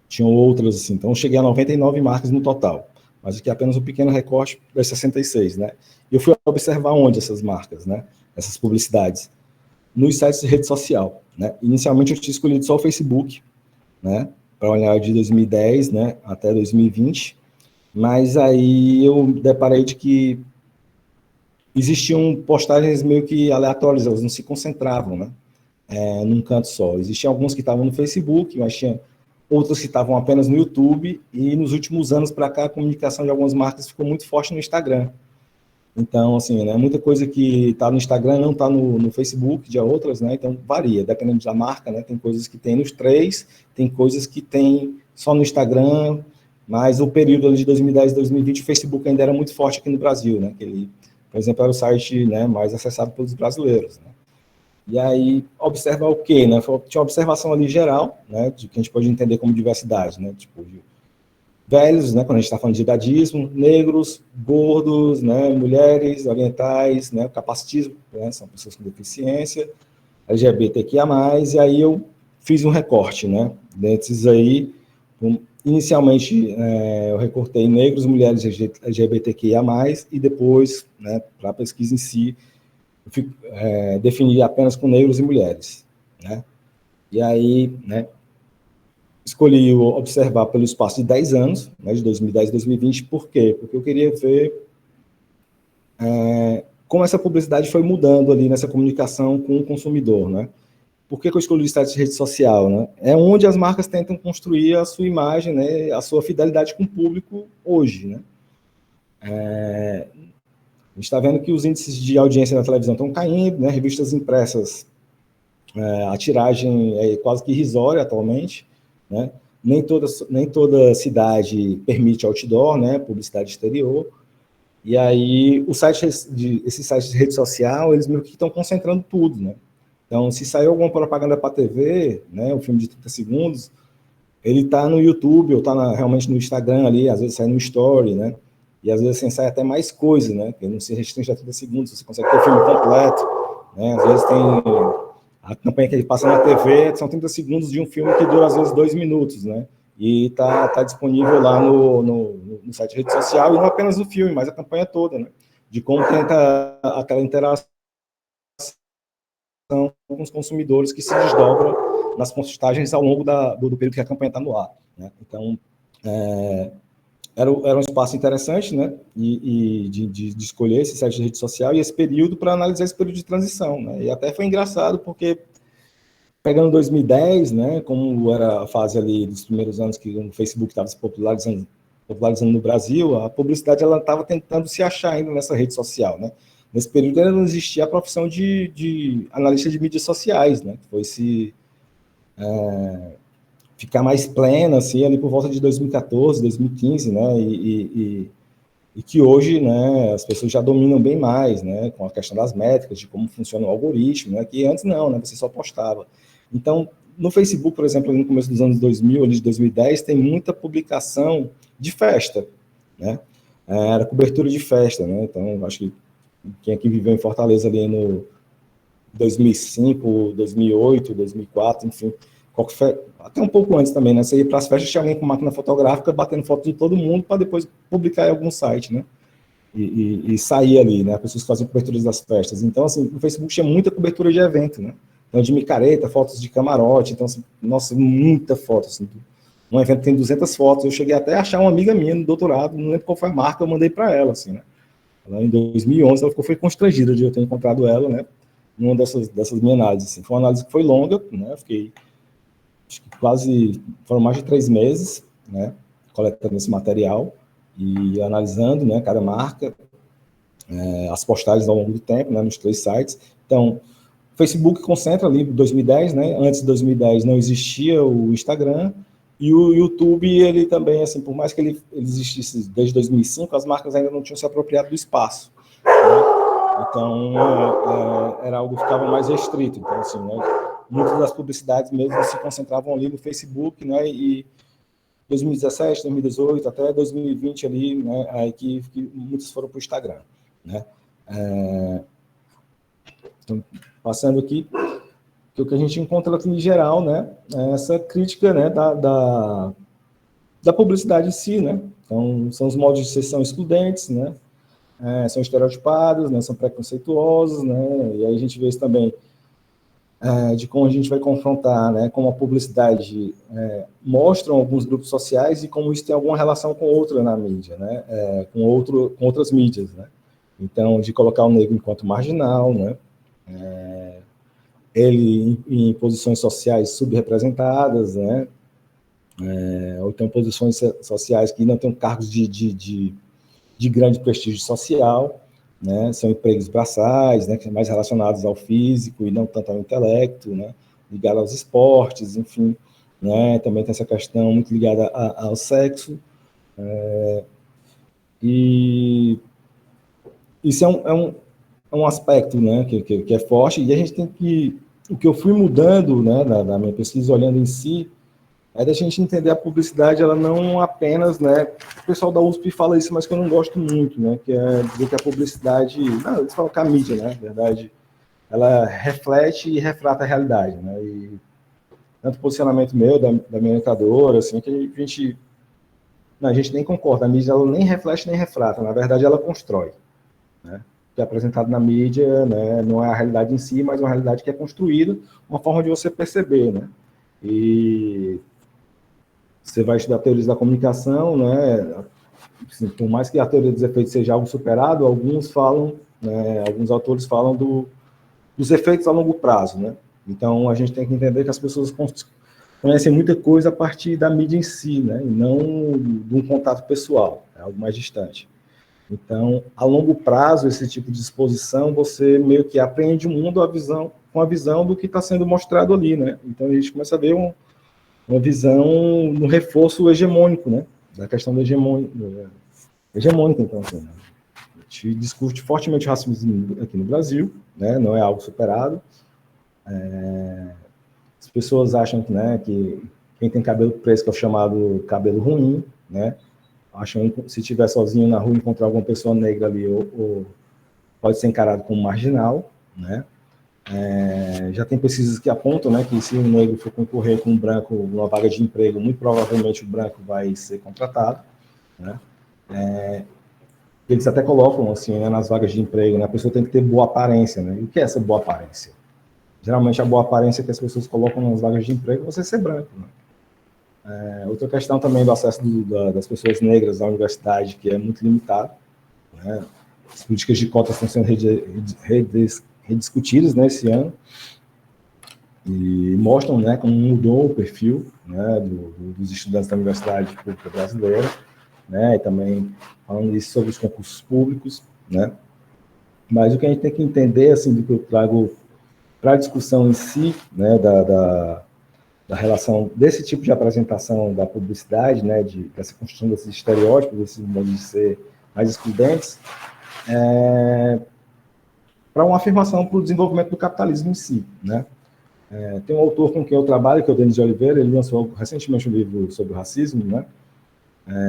Tinham outras, assim. Então, eu cheguei a 99 marcas no total, mas aqui é apenas um pequeno recorte das 66, né? E eu fui observar onde essas marcas, né? Essas publicidades. Nos sites de rede social, né? Inicialmente, eu tinha escolhido só o Facebook, né? Para olhar de 2010, né? Até 2020, mas aí eu deparei de que existiam postagens meio que aleatórias, elas não se concentravam, né? Num canto só. Existiam alguns que estavam no Facebook, mas tinha outros que estavam apenas no YouTube, e nos últimos anos para cá, a comunicação de algumas marcas ficou muito forte no Instagram. Então, assim, né, muita coisa que está no Instagram não está no Facebook, de outras, né? Então, varia, dependendo da marca, né? Tem coisas que tem nos três, tem coisas que tem só no Instagram, mas o período ali de 2010 e 2020, o Facebook ainda era muito forte aqui no Brasil, né? Que ele, por exemplo, era o site, né, mais acessado pelos brasileiros, né? E aí, observar o quê, né? Tinha uma observação ali geral, né, de que a gente pode entender como diversidade, né? Tipo, velhos, né, quando a gente está falando de idadismo, negros, gordos, né, mulheres, orientais, né, capacitismo, né, são pessoas com deficiência, LGBTQIA+, e aí eu fiz um recorte, né, desses aí, inicialmente eu recortei negros, mulheres, LGBTQIA+, e depois, né, para a pesquisa em si, eu defini apenas com negros e mulheres, né, e aí, né, escolhi observar pelo espaço de 10 anos, né, de 2010 a 2020, por quê? Porque eu queria ver como essa publicidade foi mudando ali nessa comunicação com o consumidor, né? Por que eu escolhi o status de rede social, né? É onde as marcas tentam construir a sua imagem, né, a sua fidelidade com o público hoje, né? A gente está vendo que os índices de audiência na televisão estão caindo, né? Revistas impressas, a tiragem é quase que irrisória atualmente, né? Nem toda cidade permite outdoor, né? Publicidade exterior. E aí, esses sites de rede social, eles meio que estão concentrando tudo, né? Então, se sair alguma propaganda para a TV, né, um filme de 30 segundos, ele está no YouTube, ou está realmente no Instagram ali, às vezes sai no Story, né? E às vezes assim, sai até mais coisa, né? Porque não se restringe a 30 segundos, você consegue ter o filme completo, né? Às vezes tem a campanha que ele passa na TV, são 30 segundos de um filme que dura às vezes 2 minutos, né? E está disponível lá no site de rede social, e não apenas o filme, mas a campanha toda, né? De como tenta aquela interação com os consumidores que se desdobram nas postagens ao longo do período que a campanha está no ar, né? Então, era um espaço interessante, né? E de escolher esse site de rede social e esse período para analisar esse período de transição, né? E até foi engraçado, porque pegando 2010, né, como era a fase ali dos primeiros anos que o Facebook estava se popularizando no Brasil, a publicidade ela estava tentando se achar ainda nessa rede social, né? Nesse período ainda não existia a profissão de analista de mídias sociais, né? Foi ficar mais plena, assim, ali por volta de 2014, 2015, né? E que hoje, né, as pessoas já dominam bem mais, né, com a questão das métricas, de como funciona o algoritmo, né, que antes não, né, você só postava. Então, no Facebook, por exemplo, no começo dos anos 2000, ali de 2010, tem muita publicação de festa, né, era cobertura de festa, né, então, acho que quem aqui viveu em Fortaleza ali no 2005, 2008, 2004, enfim, até um pouco antes também, né? Você ia para as festas, tinha alguém com máquina fotográfica batendo foto de todo mundo para depois publicar em algum site, né? E sair ali, né? As pessoas faziam coberturas das festas. Então, assim, no Facebook tinha muita cobertura de evento, né? Então, de micareta, fotos de camarote, então, assim, nossa, muita foto, assim. Um evento tem 200 fotos, eu cheguei até a achar uma amiga minha no doutorado, não lembro qual foi a marca, eu mandei para ela, assim, né? Ela, em 2011, ela foi constrangida de eu ter encontrado ela, né? Numa dessas minhas análises, assim. Foi uma análise que foi longa, né? Eu fiquei acho que foram mais de 3 meses, né, coletando esse material e analisando, né, cada marca, as postagens ao longo do tempo, né, nos 3 sites. Então, o Facebook concentra ali em 2010, né, antes de 2010 não existia o Instagram, e o YouTube, ele também, assim, por mais que ele existisse desde 2005, as marcas ainda não tinham se apropriado do espaço, né? Então, era algo que ficava mais restrito. Então, assim, né, muitas das publicidades mesmo se concentravam ali no Facebook, né, e 2017, 2018, até 2020 ali, né, aí que muitos foram para o Instagram, né. Então, passando aqui, que o que a gente encontra aqui em geral, né, é essa crítica, né, da publicidade em si, né. Então, são os modos de sessão excludentes, né, são estereotipados, né, são preconceituosos, né, e aí a gente vê isso também de como a gente vai confrontar, né, como a publicidade mostra alguns grupos sociais e como isso tem alguma relação com outra na mídia, né, com outras mídias, né. Então, de colocar o negro enquanto marginal, né, ele em posições sociais subrepresentadas, né, ou então posições sociais que não têm cargos de grande prestígio social, né, são empregos braçais, né, que são mais relacionados ao físico e não tanto ao intelecto, né, ligado aos esportes, enfim, né, também tem essa questão muito ligada ao sexo, e isso é um aspecto, né, que é forte, e a gente tem que, o que eu fui mudando, né, na minha pesquisa, olhando em si, É da gente entender a publicidade, ela não apenas, né, o pessoal da USP fala isso, mas que eu não gosto muito, né, que é dizer que a publicidade, não, eles falam que a mídia, né, na verdade, ela reflete e retrata a realidade, né, e tanto o posicionamento meu, da minha orientadora, assim, que a gente, não, a gente nem concorda, a mídia ela nem reflete nem retrata, na verdade ela constrói, né, o que é apresentado na mídia, né, não é a realidade em si, mas uma realidade que é construída, uma forma de você perceber, né, e você vai estudar teorias da comunicação, né? Assim, por mais que a teoria dos efeitos seja algo superado, alguns falam, né, alguns autores falam dos efeitos a longo prazo, né? Então, a gente tem que entender que as pessoas conhecem muita coisa a partir da mídia em si, né? E não de um contato pessoal, é algo mais distante. Então, a longo prazo, esse tipo de exposição, você meio que aprende o mundo com a visão do que está sendo mostrado ali, né? Então, a gente começa a ver uma visão no reforço hegemônico, né? Da questão da hegemônica, então, assim, né? A gente discute fortemente o racismo aqui no Brasil, né? Não é algo superado. As pessoas acham que, né, que quem tem cabelo preso é o chamado cabelo ruim, né? Acham que se estiver sozinho na rua encontrar alguma pessoa negra ali, ou pode ser encarado como marginal, né? Já tem pesquisas que apontam, né, que se um negro for concorrer com um branco numa vaga de emprego, muito provavelmente o branco vai ser contratado, né? Eles até colocam, assim, né, nas vagas de emprego, né, a pessoa tem que ter boa aparência, né? E o que é essa boa aparência? Geralmente a boa aparência que as pessoas colocam nas vagas de emprego é você ser branco, né? Outra questão também do acesso das pessoas negras à universidade, que é muito limitado, né? As políticas de cotas estão sendo rediscutidas, né, esse ano, e mostram, né, como mudou o perfil, né, dos estudantes da Universidade Pública Brasileira, né, e também falando isso sobre os concursos públicos, né. Mas o que a gente tem que entender, assim, do que eu trago para a discussão em si, né, da relação desse tipo de apresentação da publicidade, né, dessa construção desses estereótipos, desses modos de ser mais excludentes, para uma afirmação para o desenvolvimento do capitalismo em si, né. Tem um autor com quem eu trabalho, que é o Denis de Oliveira, ele lançou recentemente um livro sobre o racismo, né,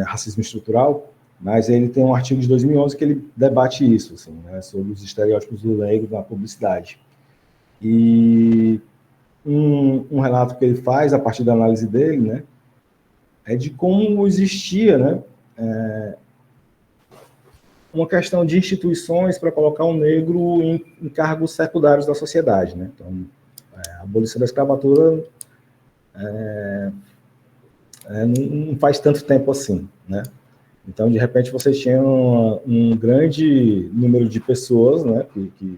racismo estrutural, mas ele tem um artigo de 2011 que ele debate isso, assim, né, sobre os estereótipos do negro na publicidade. E um relato que ele faz, a partir da análise dele, né, é de como existia, né, uma questão de instituições para colocar um negro em cargos secundários da sociedade, né. Então, a abolição da escravatura não faz tanto tempo assim, né. Então, de repente, vocês tinham um grande número de pessoas, né, que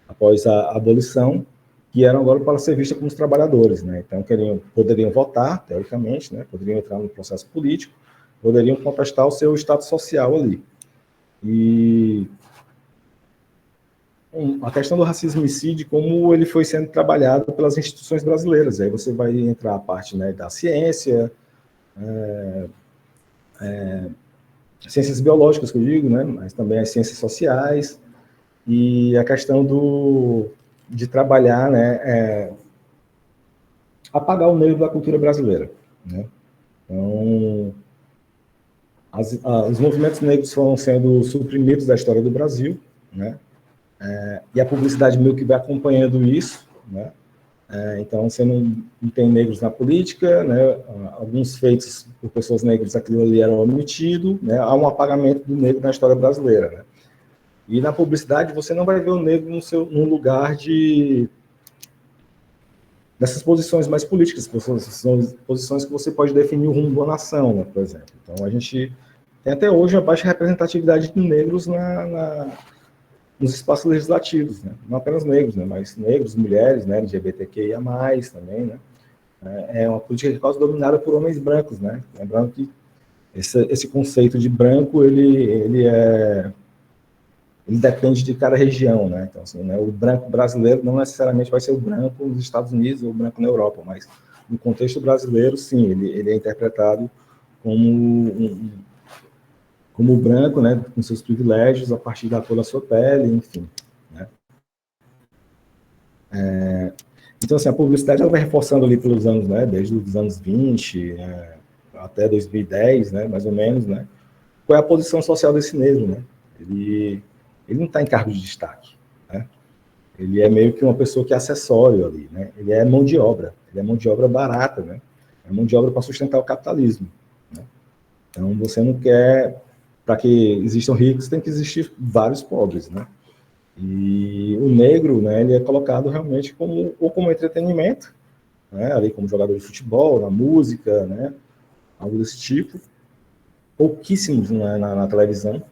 após a abolição, que eram agora para ser vistas como os trabalhadores, né. Então, poderiam votar, teoricamente, né, poderiam entrar no processo político, poderiam contestar o seu status social ali. E a questão do racismo em si, de como ele foi sendo trabalhado pelas instituições brasileiras. Aí você vai entrar a parte, né, da ciência, ciências biológicas, que eu digo, né, mas também as ciências sociais, e a questão de trabalhar, né, apagar o negro da cultura brasileira, né. Então, os movimentos negros foram sendo suprimidos da história do Brasil, né, e a publicidade meio que vai acompanhando isso, né. Então, você não tem negros na política, né, alguns feitos por pessoas negras, aquilo ali era omitido, né, há um apagamento do negro na história brasileira, né. E na publicidade você não vai ver o negro num lugar dessas posições mais políticas, são posições que você pode definir o rumo da nação, né, por exemplo. Então, a gente tem até hoje uma baixa representatividade de negros nos espaços legislativos, né? Não apenas negros, né, mas negros, mulheres, né, LGBTQIA+, também, né? É uma política que é quase dominada por homens brancos, né? Lembrando que esse conceito de branco, ele depende de cada região, né? Então, assim, né, o branco brasileiro não necessariamente vai ser o branco nos Estados Unidos ou o branco na Europa, mas no contexto brasileiro, sim, ele é interpretado como branco, né, com seus privilégios a partir da cor da sua pele, enfim, né. Então, assim, a publicidade ela vai reforçando ali pelos anos, né, desde os anos 20 até 2010, né, mais ou menos, né, qual é a posição social desse negro, né? Ele não está em cargo de destaque, né? Ele é meio que uma pessoa que é acessório ali, né? Ele é mão de obra barata, né? É mão de obra para sustentar o capitalismo, né? Então, você não quer, para que existam ricos, tem que existir vários pobres, né? E o negro, né, ele é colocado realmente como entretenimento, né, ali como jogador de futebol, na música, né, algo desse tipo. Pouquíssimos, né, na televisão,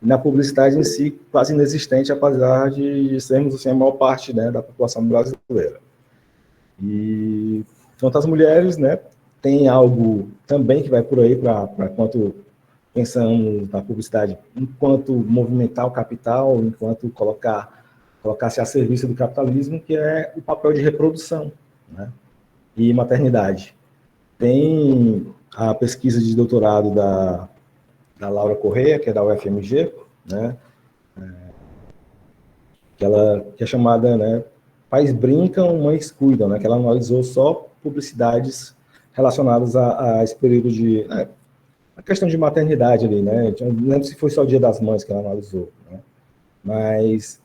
e na publicidade em si, quase inexistente, apesar de sermos assim, a maior parte, né, da população brasileira. E quanto às mulheres, né, tem algo também que vai por aí para quanto pensamos na publicidade, enquanto movimentar o capital, enquanto colocar-se a serviço do capitalismo, que é o papel de reprodução, né, e maternidade. Tem a pesquisa de doutorado da Laura Correia, que é da UFMG, né, que é chamada, né, Pais Brincam, Mães Cuidam, né, que ela analisou só publicidades relacionadas a esse período de... a questão de maternidade ali, né, não lembro se foi só o Dia das Mães que ela analisou, né, mas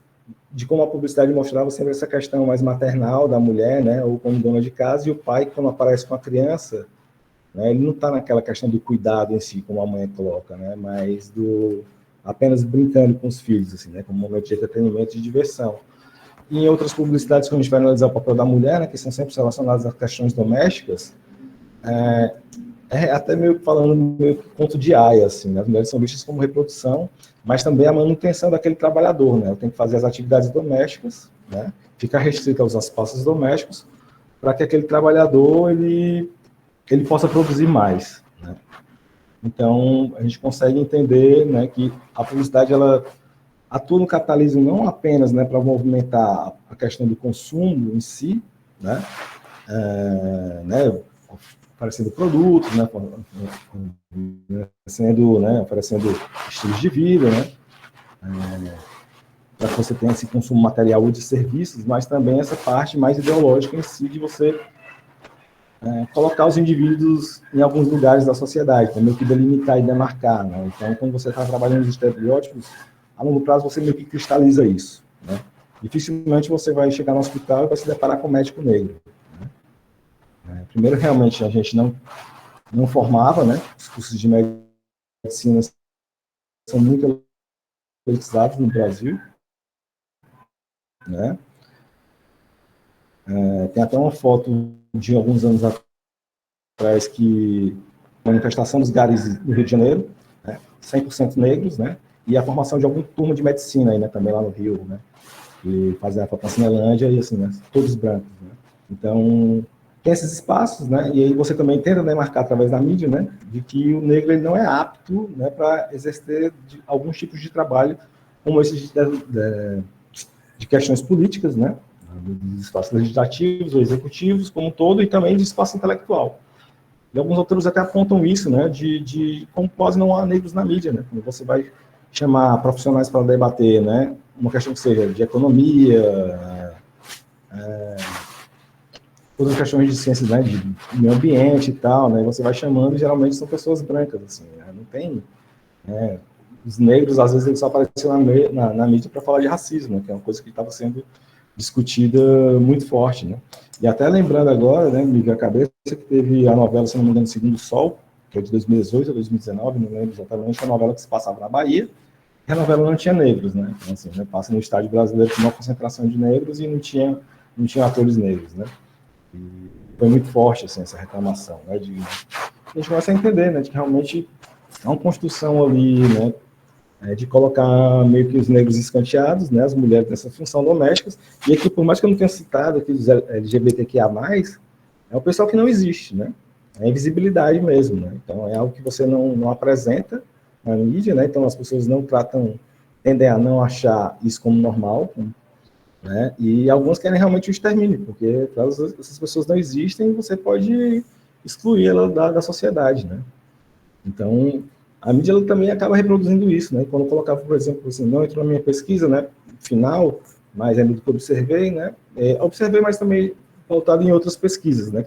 de como a publicidade mostrava sempre essa questão mais maternal da mulher, né, ou como dona de casa, e o pai, quando aparece com a criança, né, ele não está naquela questão do cuidado em si, como a mãe coloca, né, mas apenas brincando com os filhos, assim, né, como um momento de entretenimento e de diversão. E em outras publicidades, quando a gente vai analisar o papel da mulher, né, que são sempre relacionadas às questões domésticas, até meio falando meio que conto de aia, assim, né, as mulheres são vistas como reprodução, mas também a manutenção daquele trabalhador, né, tem que fazer as atividades domésticas, né, fica restrita aos espaços domésticos, para que aquele trabalhador, ele possa produzir mais, né? Então, a gente consegue entender, né, que a publicidade ela atua no capitalismo não apenas, né, para movimentar a questão do consumo em si, né, oferecendo produtos, né, oferecendo estilos de vida, né, para que você tenha esse consumo material ou de serviços, mas também essa parte mais ideológica em si de você colocar os indivíduos em alguns lugares da sociedade, né, meio que delimitar e demarcar, né? Então, quando você está trabalhando os estereótipos, a longo prazo você meio que cristaliza isso, né? Dificilmente você vai chegar no hospital e vai se deparar com um médico negro, né? Primeiro, realmente, a gente não formava, né? Os cursos de medicina são muito elitizados no Brasil, né? Tem até uma foto de alguns anos atrás que manifestação dos garis no Rio de Janeiro, né, 100% negros, né, e a formação de algum turma de medicina aí, né, também lá no Rio, né, que fazia a Cinelândia e assim, né, todos brancos, né. Então, tem esses espaços, né, e aí você também tenta demarcar através da mídia, né, de que o negro ele não é apto, né, para exercer alguns tipos de trabalho como esses de questões políticas, né, dos espaços legislativos ou executivos como um todo, e também de espaço intelectual. E alguns autores até apontam isso, né, de como quase não há negros na mídia, né, quando você vai chamar profissionais para debater, né, uma questão que seja de economia, outras questões de ciências, né, de meio ambiente e tal, né, você vai chamando e geralmente são pessoas brancas, assim, né, não tem, né, os negros, às vezes, eles só apareciam na mídia para falar de racismo, né, que é uma coisa que estava sendo discutida muito forte, né? E até lembrando agora, né, me veio a cabeça que teve a novela, se não me engano, Segundo Sol, que é de 2018 ou 2019, não lembro exatamente, a novela que se passava na Bahia, e a novela não tinha negros, né? Então, assim, né, passa no estádio brasileiro com uma concentração de negros e não tinha atores negros, né? E foi muito forte, assim, essa reclamação, né? A gente começa a entender, né, de que realmente há uma construção ali, né, de colocar meio que os negros escanteados, né, as mulheres nessa função doméstica, e aqui, por mais que eu não tenha citado aqui os LGBTQIA+, é o pessoal que não existe, né, é invisibilidade mesmo, né, então é algo que você não apresenta na mídia, né, então as pessoas não tendem a não achar isso como normal, né, e alguns querem realmente o extermínio, porque essas pessoas não existem e você pode excluir ela da sociedade, né, então a mídia ela também acaba reproduzindo isso, né? Quando eu colocava, por exemplo, assim, não entrou na minha pesquisa, né, final, mas é do que eu observei, né? Observei, mas também pautado em outras pesquisas, né?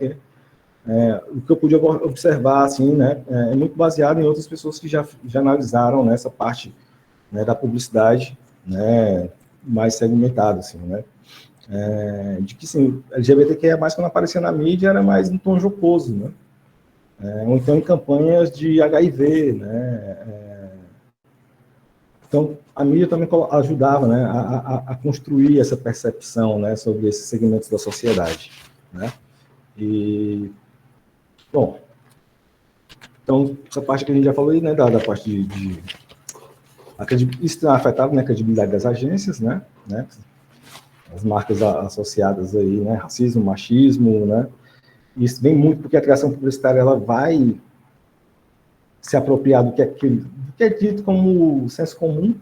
O que eu pude observar, assim, né? É muito baseado em outras pessoas que já analisaram, né, essa parte, né, da publicidade, né, mais segmentada, assim, né? De que, sim, LGBTQIA+, quando aparecia na mídia, era mais no tom jocoso, né? Ou então em campanhas de HIV, né? Então, a mídia também ajudava, né, a construir essa percepção, né, sobre esses segmentos da sociedade, né? E, bom, então, essa parte que a gente já falou aí, né, da parte isso tem afetado, né, a credibilidade das agências, né? As marcas associadas aí, né, racismo, machismo, né? Isso vem muito porque a criação publicitária, ela vai se apropriar do que é dito como o senso comum,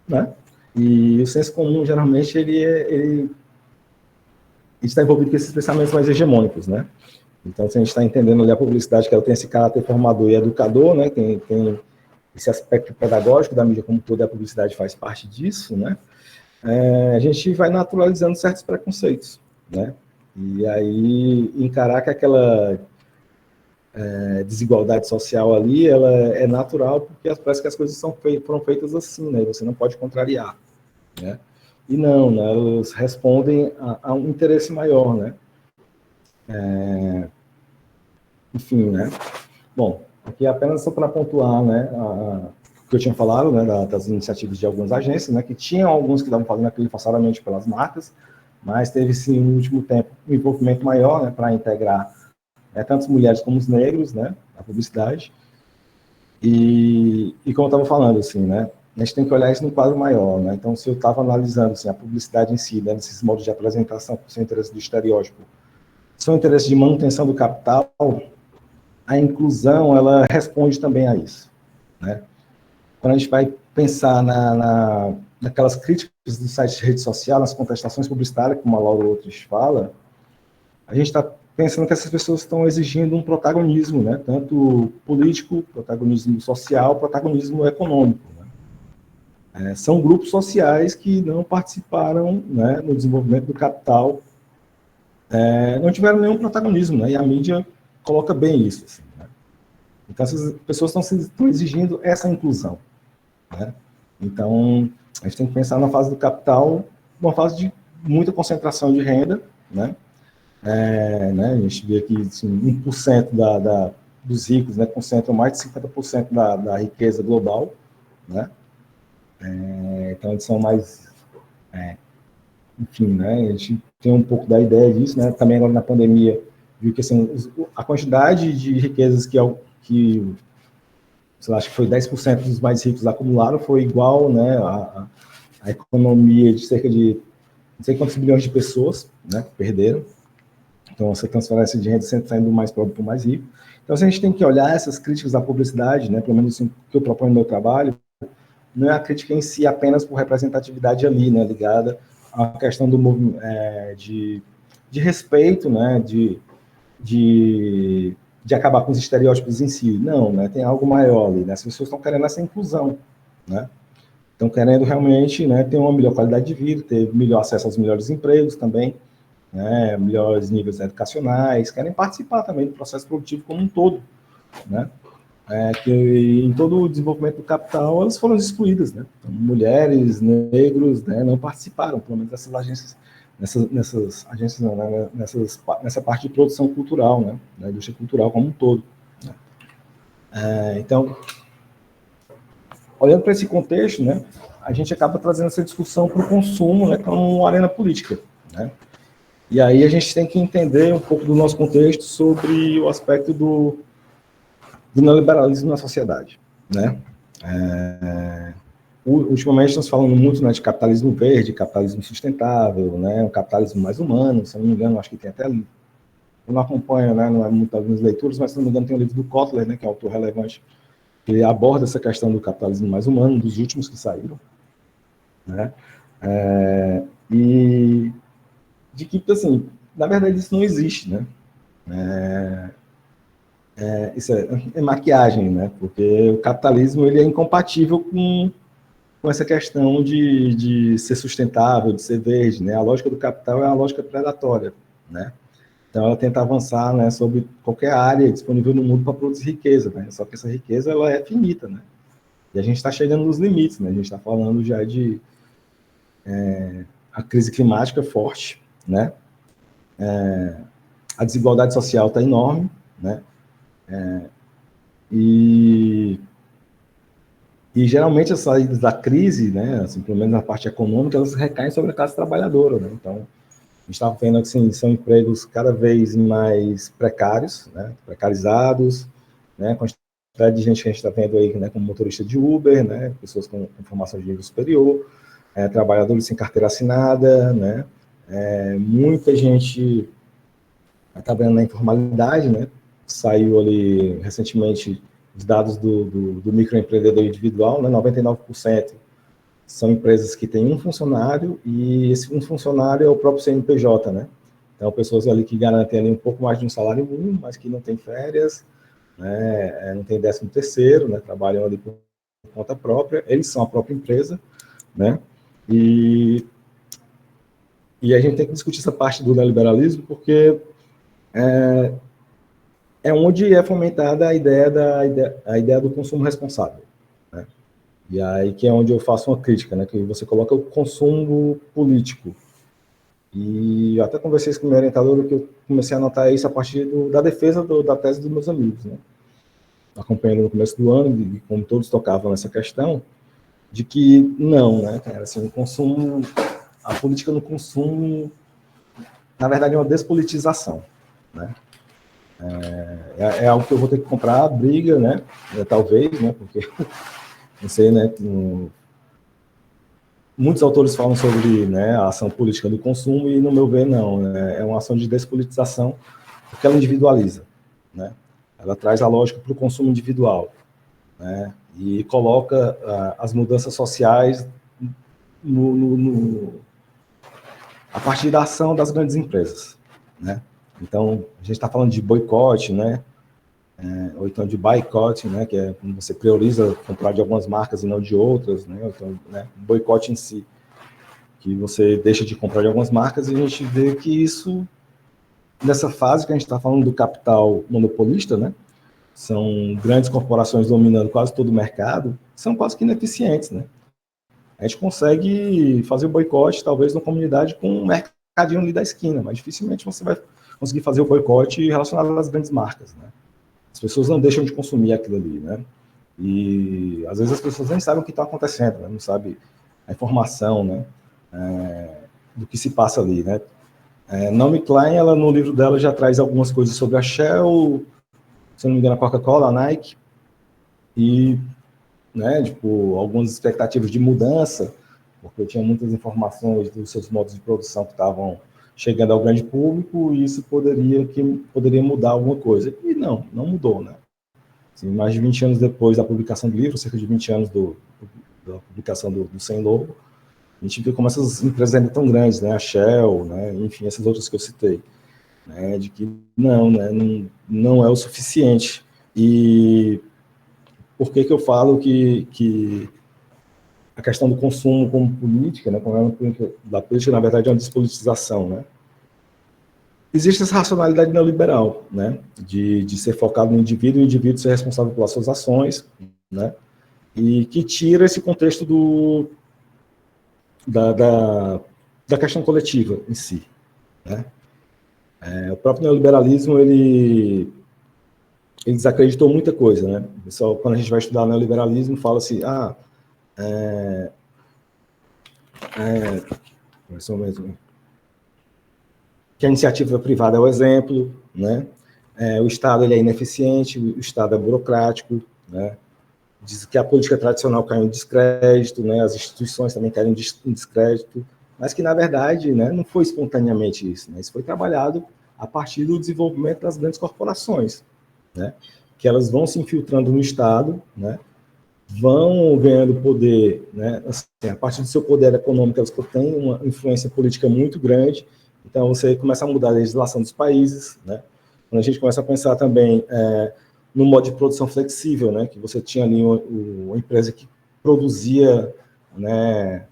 né? E o senso comum, geralmente, ele está envolvido com esses pensamentos mais hegemônicos, né? Então, se a gente está entendendo ali a publicidade, que ela tem esse caráter formador e educador, né? Tem esse aspecto pedagógico da mídia, como toda a publicidade faz parte disso, né? A gente vai naturalizando certos preconceitos, né? E aí encarar que aquela desigualdade social ali, ela é natural, porque parece que as coisas foram feitas assim, né? E você não pode contrariar, né? E não, né? Elas respondem a um interesse maior, né? Enfim, né? Bom, aqui apenas só para pontuar, né? O que eu tinha falado, né? Das iniciativas de algumas agências, né? Que tinham alguns que estavam fazendo aquilo forçadamente pelas marcas, mas teve, sim, no último tempo, um envolvimento maior, né? Para integrar tanto as mulheres como os negros, né? A publicidade. E como eu estava falando, assim, né? A gente tem que olhar isso no quadro maior, né? Então, se eu estava analisando, assim, a publicidade em si, né, nesses modos de apresentação, com seu interesse do estereótipo, seu interesse de manutenção do capital, a inclusão, ela responde também a isso, né? Quando a gente vai pensar naquelas críticas dos sites de rede social, nas contestações publicitárias, como a Laura Outros fala, a gente está pensando que essas pessoas estão exigindo um protagonismo, né? Tanto político, protagonismo social, protagonismo econômico, né? São grupos sociais que não participaram, né, no desenvolvimento do capital, não tiveram nenhum protagonismo, né? E a mídia coloca bem isso, assim, né? Então, essas pessoas estão exigindo essa inclusão, né? Então, a gente tem que pensar na fase do capital, uma fase de muita concentração de renda, né? Né, a gente vê que, assim, 1% dos ricos, né, concentram mais de 50% da riqueza global, né? Então, eles são mais... enfim, né, a gente tem um pouco da ideia disso, né? Também agora na pandemia, viu que, assim, a quantidade de riquezas que sei lá, acho que foi 10% dos mais ricos acumularam, foi igual, né, a economia de cerca de não sei quantos bilhões de pessoas, né, que perderam. Então, essa transferência de renda sempre saindo do mais pobre para o mais rico. Então, se a gente tem que olhar essas críticas à publicidade, né, pelo menos assim, que eu proponho no meu trabalho, não é a crítica em si apenas por representatividade ali, né, ligada à questão do movimento, de respeito, né, de acabar com os estereótipos em si. Não, né, tem algo maior ali, né, as pessoas estão querendo essa inclusão, né, estão querendo realmente, né, ter uma melhor qualidade de vida, ter melhor acesso aos melhores empregos também, né, melhores níveis educacionais, querem participar também do processo produtivo como um todo, né, que em todo o desenvolvimento do capital elas foram excluídas, né, então, mulheres, negros, né, não participaram, pelo menos dessas agências, nessas agências não, né, nessa parte de produção cultural, né, da indústria cultural como um todo, né. Então, olhando para esse contexto, né, a gente acaba trazendo essa discussão para o consumo, né, como uma arena política, né. E aí a gente tem que entender um pouco do nosso contexto sobre o aspecto do neoliberalismo na sociedade, né? Ultimamente estamos falando muito, né, de capitalismo verde, capitalismo sustentável, né, um capitalismo mais humano, se eu não me engano, acho que tem até... Eu não acompanho, né, não é muito algumas leituras, mas se não me engano tem um livro do Kotler, né, que é um autor relevante, que aborda essa questão do capitalismo mais humano, um dos últimos que saíram, né? E de que, assim, na verdade isso não existe, né? Isso é maquiagem, né? Porque o capitalismo ele é incompatível com com essa questão de ser sustentável, de ser verde, né? A lógica do capital é uma lógica predatória, né? Então, ela tenta avançar, né, sobre qualquer área disponível no mundo para produzir riqueza, né? Só que essa riqueza, ela é finita, né? E a gente está chegando nos limites, né? A gente está falando já de a crise climática forte, né? A desigualdade social está enorme, né? E geralmente as saídas da crise, né, assim, pelo menos na parte econômica, elas recaem sobre a classe trabalhadora, né? Então, a gente está vendo que assim, são empregos cada vez mais precários, né, precarizados, né, a quantidade de gente que a gente está vendo aí, né, como motorista de Uber, né, pessoas com formação de nível superior, trabalhadores sem carteira assinada, né, muita gente trabalhando na informalidade, né, saiu ali recentemente os dados do microempreendedor individual, né, 99% são empresas que têm um funcionário, e esse um funcionário é o próprio CNPJ, né? Então, pessoas ali que garantem ali um pouco mais de um salário mínimo, mas que não tem férias, né? Não tem 13º, né? Trabalham ali por conta própria, eles são a própria empresa, né? E a gente tem que discutir essa parte do neoliberalismo, porque é onde é fomentada a ideia do consumo responsável, né? E aí que é onde eu faço uma crítica, né? Que você coloca o consumo político. E eu até conversei com o meu orientador, que eu comecei a notar isso a partir da defesa da tese dos meus amigos, né? Acompanhando no começo do ano, e como todos tocavam nessa questão, de que não, né, cara, assim, o consumo, a política no consumo, na verdade, é uma despolitização, né? É algo que eu vou ter que comprar, briga, né? Talvez, né? Porque não sei, né? Muitos autores falam sobre, né, a ação política do consumo, e, no meu ver, não. Né? É uma ação de despolitização, porque ela individualiza, né? Ela traz a lógica para o consumo individual, né? E coloca as mudanças sociais a partir da ação das grandes empresas, né? Então, a gente está falando de boicote, né? Ou então de boicote, né? Que é quando você prioriza comprar de algumas marcas e não de outras, né? Então, né? Boicote em si, que você deixa de comprar de algumas marcas, e a gente vê que isso, nessa fase que a gente está falando do capital monopolista, né? São grandes corporações dominando quase todo o mercado, são quase que ineficientes, né? A gente consegue fazer o boicote, talvez, numa comunidade com um mercadinho ali da esquina, mas dificilmente você vai conseguir fazer o boicote relacionado às grandes marcas, né? As pessoas não deixam de consumir aquilo ali, né? E, às vezes, as pessoas nem sabem o que está acontecendo, né? Não sabem a informação, né? Do que se passa ali, né? Naomi Klein, ela, no livro dela, já traz algumas coisas sobre a Shell, se não me engano, a Coca-Cola, a Nike, e, né, tipo, algumas expectativas de mudança, porque tinha muitas informações dos seus modos de produção que estavam chegando ao grande público, e isso poderia mudar alguma coisa. E não mudou, né? Assim, mais de 20 anos depois da publicação do livro, cerca de 20 anos da publicação do Sem Lobo, a gente vê como essas empresas ainda tão grandes, né? A Shell, né? Enfim, essas outras que eu citei, né? De que não, né? Não é o suficiente. E por que eu falo que a questão do consumo como política, né? Como da política, na verdade, é uma despolitização, né? Existe essa racionalidade neoliberal, né? De ser focado no indivíduo, e o indivíduo ser responsável pelas suas ações, né? E que tira esse contexto da questão coletiva em si, né? O próprio neoliberalismo, ele desacreditou muita coisa, né? Só quando a gente vai estudar neoliberalismo, fala-se, que a iniciativa privada é o exemplo, né? O Estado, ele é ineficiente, o Estado é burocrático, né? Diz que a política tradicional caiu em descrédito, né? As instituições também caíram em descrédito, mas que, na verdade, né, não foi espontaneamente isso, né? Isso foi trabalhado a partir do desenvolvimento das grandes corporações, né? Que elas vão se infiltrando no Estado, né? Vão ganhando poder, né? Assim, a partir do seu poder econômico, elas têm uma influência política muito grande. Então, você começa a mudar a legislação dos países, né? Quando a gente começa a pensar também no modo de produção flexível, né? Que você tinha ali uma empresa que produzia né,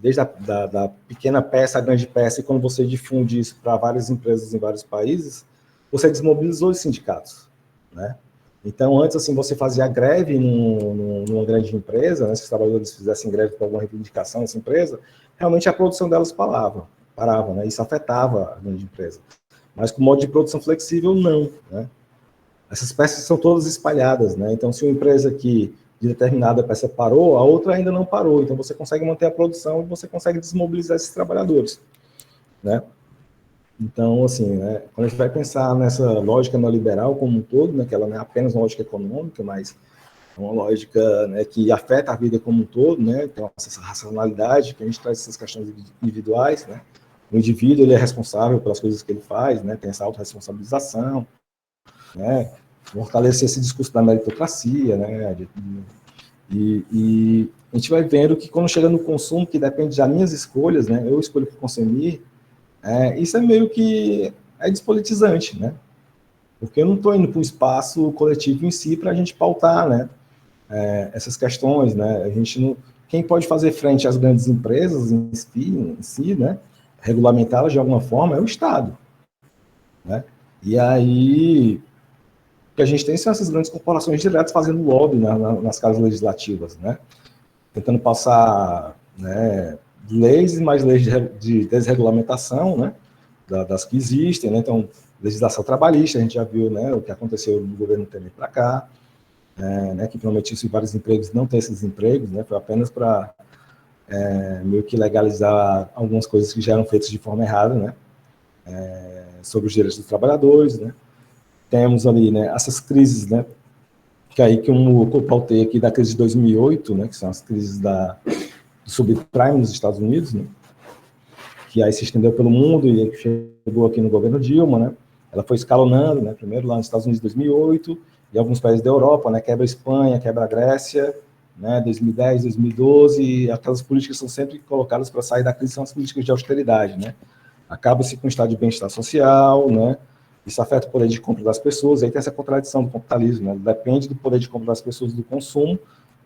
desde da pequena peça à grande peça, e quando você difunde isso para várias empresas em vários países, você desmobilizou os sindicatos, né? Então, antes, assim, você fazia greve numa grande empresa, né, se os trabalhadores fizessem greve por alguma reivindicação nessa empresa, realmente a produção delas parava, né? Isso afetava a grande empresa. Mas com o modo de produção flexível, não, né? Essas peças são todas espalhadas, né? Então, se uma empresa aqui de determinada peça parou, a outra ainda não parou. Então, você consegue manter a produção e você consegue desmobilizar esses trabalhadores, né? Então, assim, né, quando a gente vai pensar nessa lógica neoliberal como um todo, né, que ela não é apenas uma lógica econômica, mas é uma lógica, né, que afeta a vida como um todo, né? Então, essa racionalidade, que a gente traz essas questões individuais, né? O indivíduo, ele é responsável pelas coisas que ele faz, né? Tem essa autorresponsabilização, né? Fortalecer esse discurso da meritocracia, né? E a gente vai vendo que quando chega no consumo, que depende das minhas escolhas, né? Eu escolho o que consumir, isso é meio que despolitizante, né? Porque eu não estou indo para o espaço coletivo em si para a gente pautar, né? Essas questões, né? A gente não, quem pode fazer frente às grandes empresas em si, né? Regulamentá-las de alguma forma é o Estado, né? E aí o que a gente tem são essas grandes corporações diretas fazendo lobby nas casas legislativas, né? Tentando passar, né, leis e mais leis de desregulamentação, né? Das que existem, né? Então, legislação trabalhista, a gente já viu, né, o que aconteceu no governo Temer para cá, né, que prometia vários empregos, não tem esses empregos, né? Foi apenas para meio que legalizar algumas coisas que já eram feitas de forma errada, né? Sobre os direitos dos trabalhadores, né? Temos ali, né, essas crises, né, que aí que eu pautei aqui da crise de 2008, né, que são as crises do subprime nos Estados Unidos, né, que aí se estendeu pelo mundo e chegou aqui no governo Dilma, né, ela foi escalonando, né, primeiro lá nos Estados Unidos em 2008, e alguns países da Europa, né, quebra a Espanha, quebra a Grécia, né, 2010, 2012, e aquelas políticas são sempre colocadas para sair da crise, são as políticas de austeridade, né, acaba-se com o estado de bem-estar social, né, isso afeta o poder de compra das pessoas, aí tem essa contradição do capitalismo, né, depende do poder de compra das pessoas do consumo,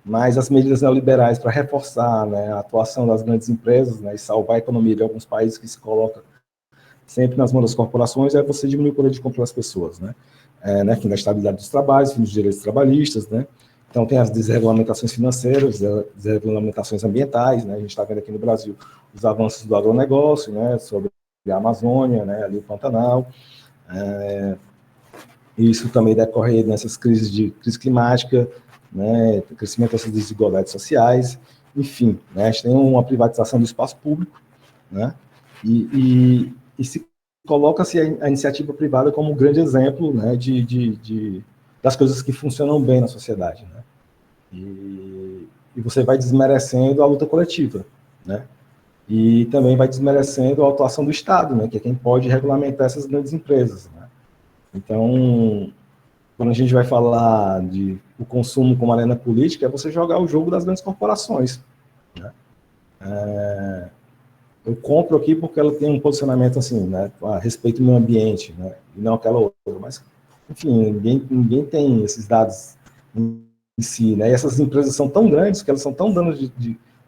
mas as medidas neoliberais para reforçar, né, a atuação das grandes empresas, né, e salvar a economia de alguns países que se colocam sempre nas mãos das corporações, é você diminuir o poder de compra das pessoas, né, fim da estabilidade dos trabalhos, fim dos direitos trabalhistas, né, então tem as desregulamentações financeiras, desregulamentações ambientais, né, a gente está vendo aqui no Brasil os avanços do agronegócio, né, sobre a Amazônia, né, ali o Pantanal, isso também decorre nessas crises de crise climática, né, crescimento dessas desigualdades sociais, enfim, né, a gente tem uma privatização do espaço público, né, e se coloca-se a iniciativa privada como um grande exemplo, né, das coisas que funcionam bem na sociedade, né, e você vai desmerecendo a luta coletiva, né, e também vai desmerecendo a atuação do Estado, né, que é quem pode regulamentar essas grandes empresas, né. Então, quando a gente vai falar de o consumo como arena política, é você jogar o jogo das grandes corporações, né. Eu compro aqui porque ela tem um posicionamento assim, né, a respeito do meio ambiente, né, e não aquela outra, mas, enfim, ninguém tem esses dados em si, né, e essas empresas são tão grandes que elas são tão donas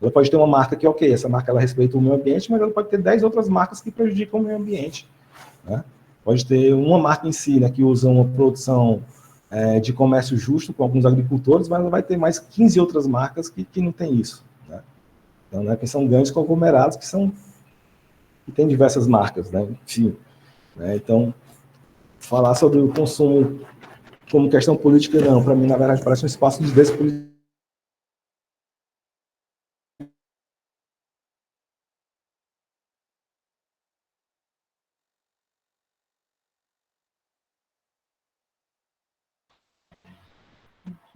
ela pode ter uma marca que, ok, essa marca ela respeita o meio ambiente, mas ela pode ter 10 outras marcas que prejudicam o meio ambiente, né. Pode ter uma marca em si, né, que usa uma produção de comércio justo com alguns agricultores, mas ela vai ter mais 15 outras marcas que não tem isso, né. Então, né, que são grandes conglomerados que têm diversas marcas, né, enfim, né, então, falar sobre o consumo como questão política, não, para mim, na verdade, parece um espaço de despolitização.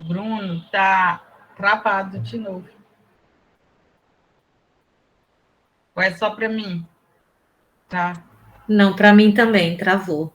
Bruno, tá travado de novo. Ou é só para mim? Tá. Não, para mim também, travou.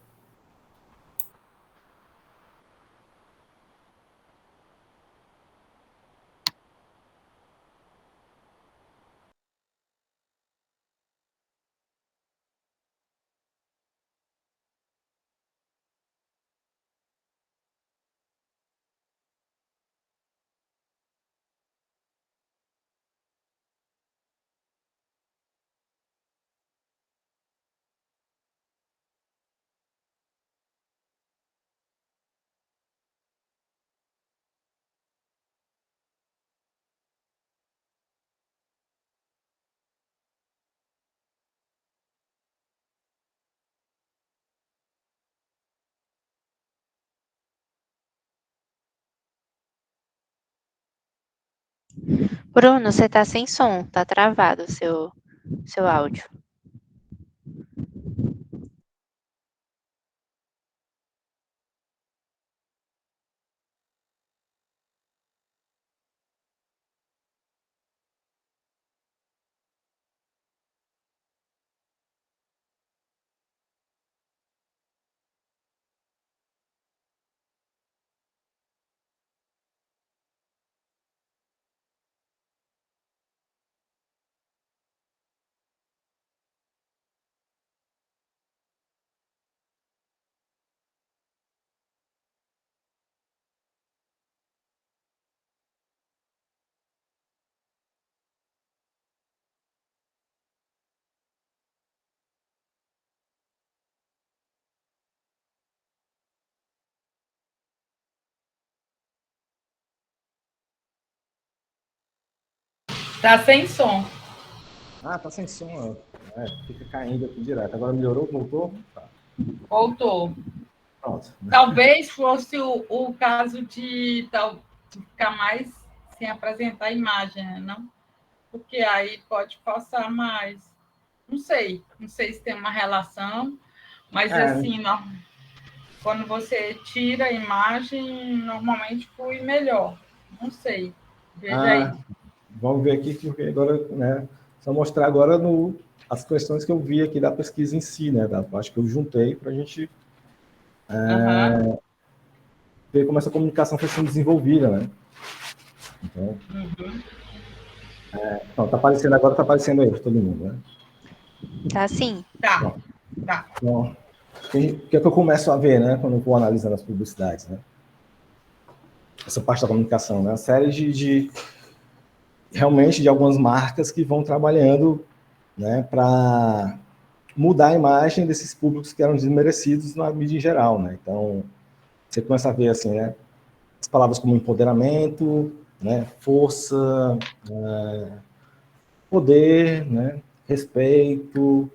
Bruno, você tá sem som, tá travado o seu áudio. Tá sem som. Ah, tá sem som. Fica caindo aqui direto. Agora melhorou, voltou? Tá. Voltou. Pronto. Talvez fosse o caso de ficar mais sem apresentar a imagem, né? Não? Porque aí pode passar mais. Não sei se tem uma relação, mas assim, quando você tira a imagem, normalmente flui melhor. Não sei. Veja aí. Vamos ver aqui, porque agora, né? Só mostrar agora as questões que eu vi aqui da pesquisa em si, né? Da parte que eu juntei para a gente ver como essa comunicação foi sendo desenvolvida, né? Então, então tá aparecendo agora, tá aparecendo aí para todo mundo, né? Tá sim. Tá. Então, o que é que eu começo a ver, né? Quando eu vou analisando as publicidades, né? Essa parte da comunicação, né? Uma série realmente de algumas marcas que vão trabalhando, né? Para mudar a imagem desses públicos que eram desmerecidos na mídia em geral, né? Então, você começa a ver assim, né? As palavras como empoderamento, né? Força, poder, né? Respeito,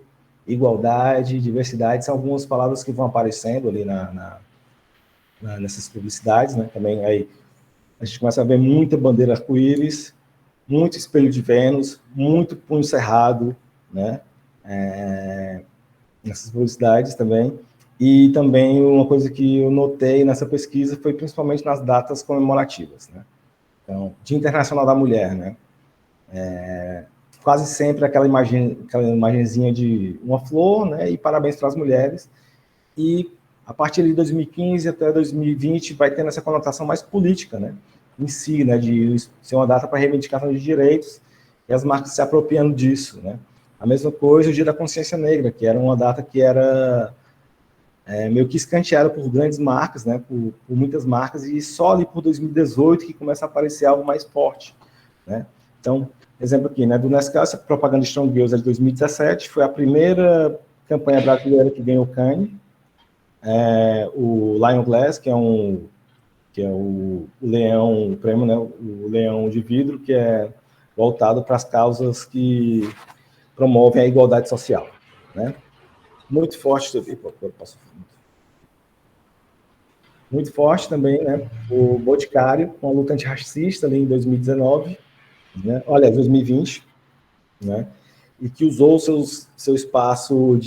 igualdade, diversidade, são algumas palavras que vão aparecendo ali nessas publicidades, né? Também aí a gente começa a ver muita bandeira arco-íris, muito espelho de Vênus, muito punho cerrado, né? Nessas publicidades também. E também uma coisa que eu notei nessa pesquisa foi principalmente nas datas comemorativas, né? Então, Dia Internacional da Mulher, né? Quase sempre aquela imagenzinha de uma flor, né? E parabéns para as mulheres. E a partir de 2015 até 2020 vai tendo essa conotação mais política, né? Em si, né? De ser uma data para reivindicação de direitos e as marcas se apropriando disso, né? A mesma coisa o Dia da Consciência Negra, que era uma data que era meio que escanteada por grandes marcas, né? Por muitas marcas, e só ali por 2018 que começa a aparecer algo mais forte, né? Então, exemplo aqui, né? Do Nescau, essa propaganda Strong Girls é de 2017, foi a primeira campanha brasileira que ganhou Cannes. O Lion Glass, que é o leão, o prêmio, né? O leão de vidro, que é voltado para as causas que promovem a igualdade social, né? Muito forte, muito forte também, né? O Boticário, uma luta antirracista ali em 2019, né? Olha, 2020, né? E que usou seu espaço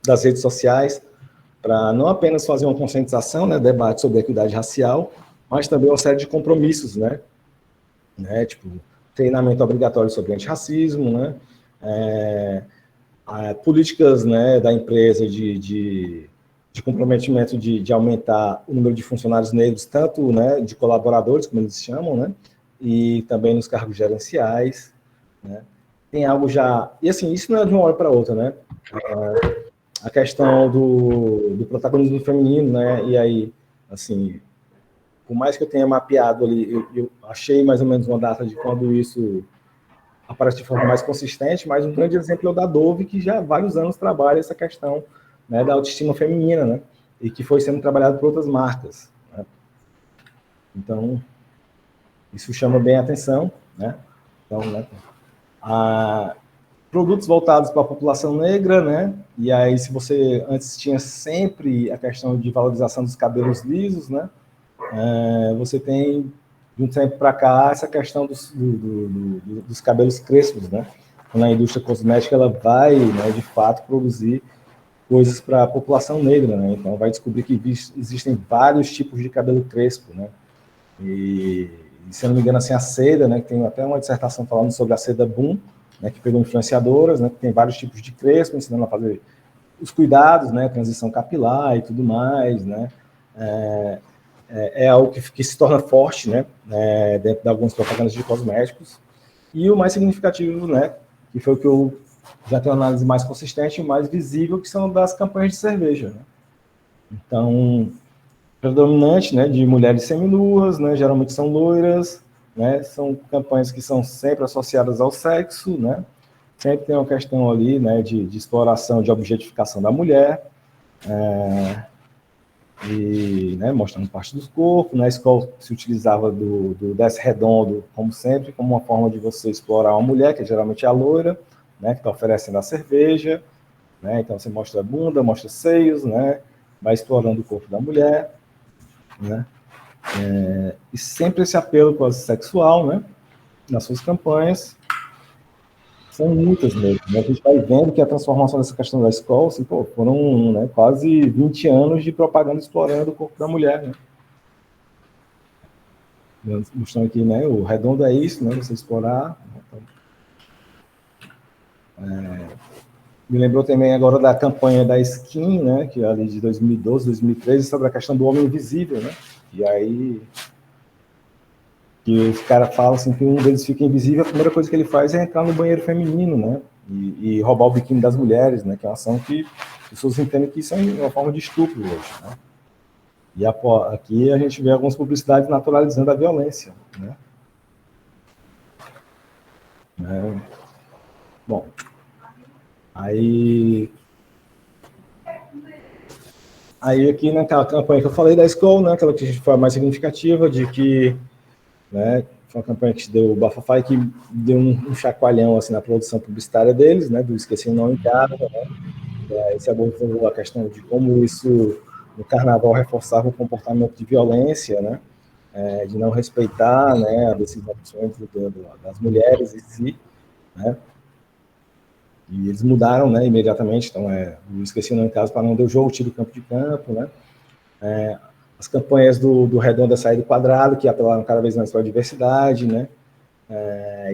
das redes sociais para não apenas fazer uma conscientização, né? Debate sobre a equidade racial, mas também uma série de compromissos, né? Tipo, treinamento obrigatório sobre antirracismo, né? Políticas, né, da empresa de comprometimento de aumentar o número de funcionários negros, tanto, né, de colaboradores, como eles chamam, né, e também nos cargos gerenciais, né. Tem algo já... E, assim, isso não é de uma hora para outra, né. A questão do protagonismo feminino, né, e aí, assim, por mais que eu tenha mapeado ali, eu achei mais ou menos uma data de quando isso aparece de forma mais consistente, mas um grande exemplo é o da Dove, que já há vários anos trabalha essa questão, né, da autoestima feminina, né, e que foi sendo trabalhado por outras marcas, né. Então, isso chama bem a atenção, né. Então, né, produtos voltados para a população negra, né, e aí se você antes tinha sempre a questão de valorização dos cabelos lisos, né, você tem, de de um tempo para cá, essa questão dos cabelos crespos, né? Na indústria cosmética, ela vai, né, de fato, produzir coisas para a população negra, né? Então, vai descobrir que existem vários tipos de cabelo crespo, né? E se eu não me engano, assim, a seda, né? Tem até uma dissertação falando sobre a seda Boom, né? Que pegou influenciadoras, né? Que tem vários tipos de crespo, ensinando a fazer os cuidados, né? Transição capilar e tudo mais, né? É algo que se torna forte, né? Dentro de algumas propagandas de cosméticos. E o mais significativo, né? Que foi o que eu já tenho uma análise mais consistente e mais visível, que são das campanhas de cerveja, né? Então, predominante, né, de mulheres seminuas, né, geralmente são loiras, né, são campanhas que são sempre associadas ao sexo, né, sempre tem uma questão ali, né, de exploração, de objetificação da mulher, e, né, mostrando parte do corpo. Na escola se utilizava do desce redondo, como sempre, como uma forma de você explorar uma mulher, que geralmente é a loira, né, que está oferecendo a cerveja, né, então você mostra a bunda, mostra seios, né, vai explorando o corpo da mulher, né, e sempre esse apelo quase sexual, né, nas suas campanhas. São muitas mesmo, né? A gente vai vendo que a transformação dessa questão da escola, assim, pô, foram, né, quase 20 anos de propaganda explorando o corpo da mulher, né? Mostrando aqui, né, o redondo é isso, né, você explorar. Me lembrou também agora da campanha da Skin, né, que é ali de 2012, 2013, sobre a questão do homem invisível, né? E aí que os caras falam assim que um deles fica invisível, a primeira coisa que ele faz é entrar no banheiro feminino, né? E roubar o biquíni das mulheres, né? Que é uma ação que as pessoas entendem que isso é uma forma de estupro hoje, né? E aqui a gente vê algumas publicidades naturalizando a violência, né? Bom, aí aqui naquela campanha que eu falei da escola, né? Aquela que foi a mais significativa, de que, né, foi uma campanha que deu o bafafá e que deu um chacoalhão assim, na produção publicitária deles, né, do Esqueci o Não em Casa, né, e aí se abordou a questão de como isso, no carnaval, reforçava o comportamento de violência, né, de não respeitar, né, a decisão das mulheres em si, né, e eles mudaram, né, imediatamente, então, o Esqueci o Não em Casa para não deu jogo, tiro campo de campo, né, as campanhas do Redondo, Sair do Quadrado, que apelaram cada vez mais para a diversidade, né?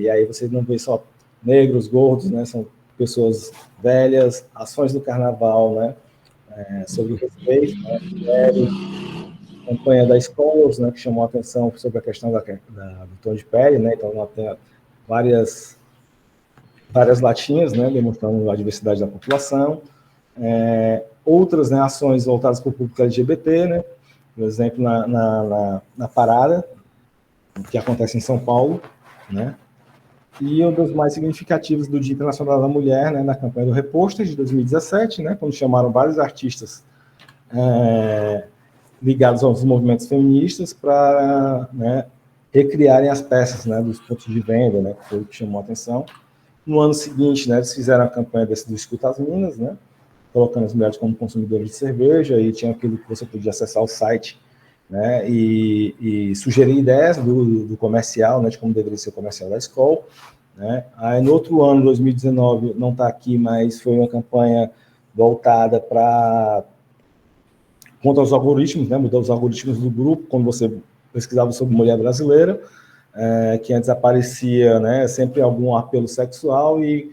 E aí você não vê só negros, gordos, né? São pessoas velhas, ações do carnaval, né? Sobre o respeito, né? Mulheres, campanha da Schools, né? Que chamou a atenção sobre a questão do tom de pele, né? Então, tem várias latinhas, né? Demonstrando a diversidade da população. Outras, né, ações voltadas para o público LGBT, né? Por exemplo, na parada, que acontece em São Paulo, né? E um dos mais significativos do Dia Internacional da Mulher, né, na campanha do Repostas de 2017, né, quando chamaram vários artistas ligados aos movimentos feministas para, né, recriarem as peças, né, dos pontos de venda, né, que foi o que chamou a atenção. No ano seguinte, né, eles fizeram a campanha do Escuta as Minas, né, colocando as mulheres como consumidores de cerveja, e tinha aquilo que você podia acessar o site, né, e sugerir ideias do comercial, né, de como deveria ser o comercial da escola, né. Aí, no outro ano, 2019, não está aqui, mas foi uma campanha voltada contra os algoritmos, né, mudar os algoritmos do grupo, quando você pesquisava sobre mulher brasileira, que antes aparecia, né, sempre algum apelo sexual, e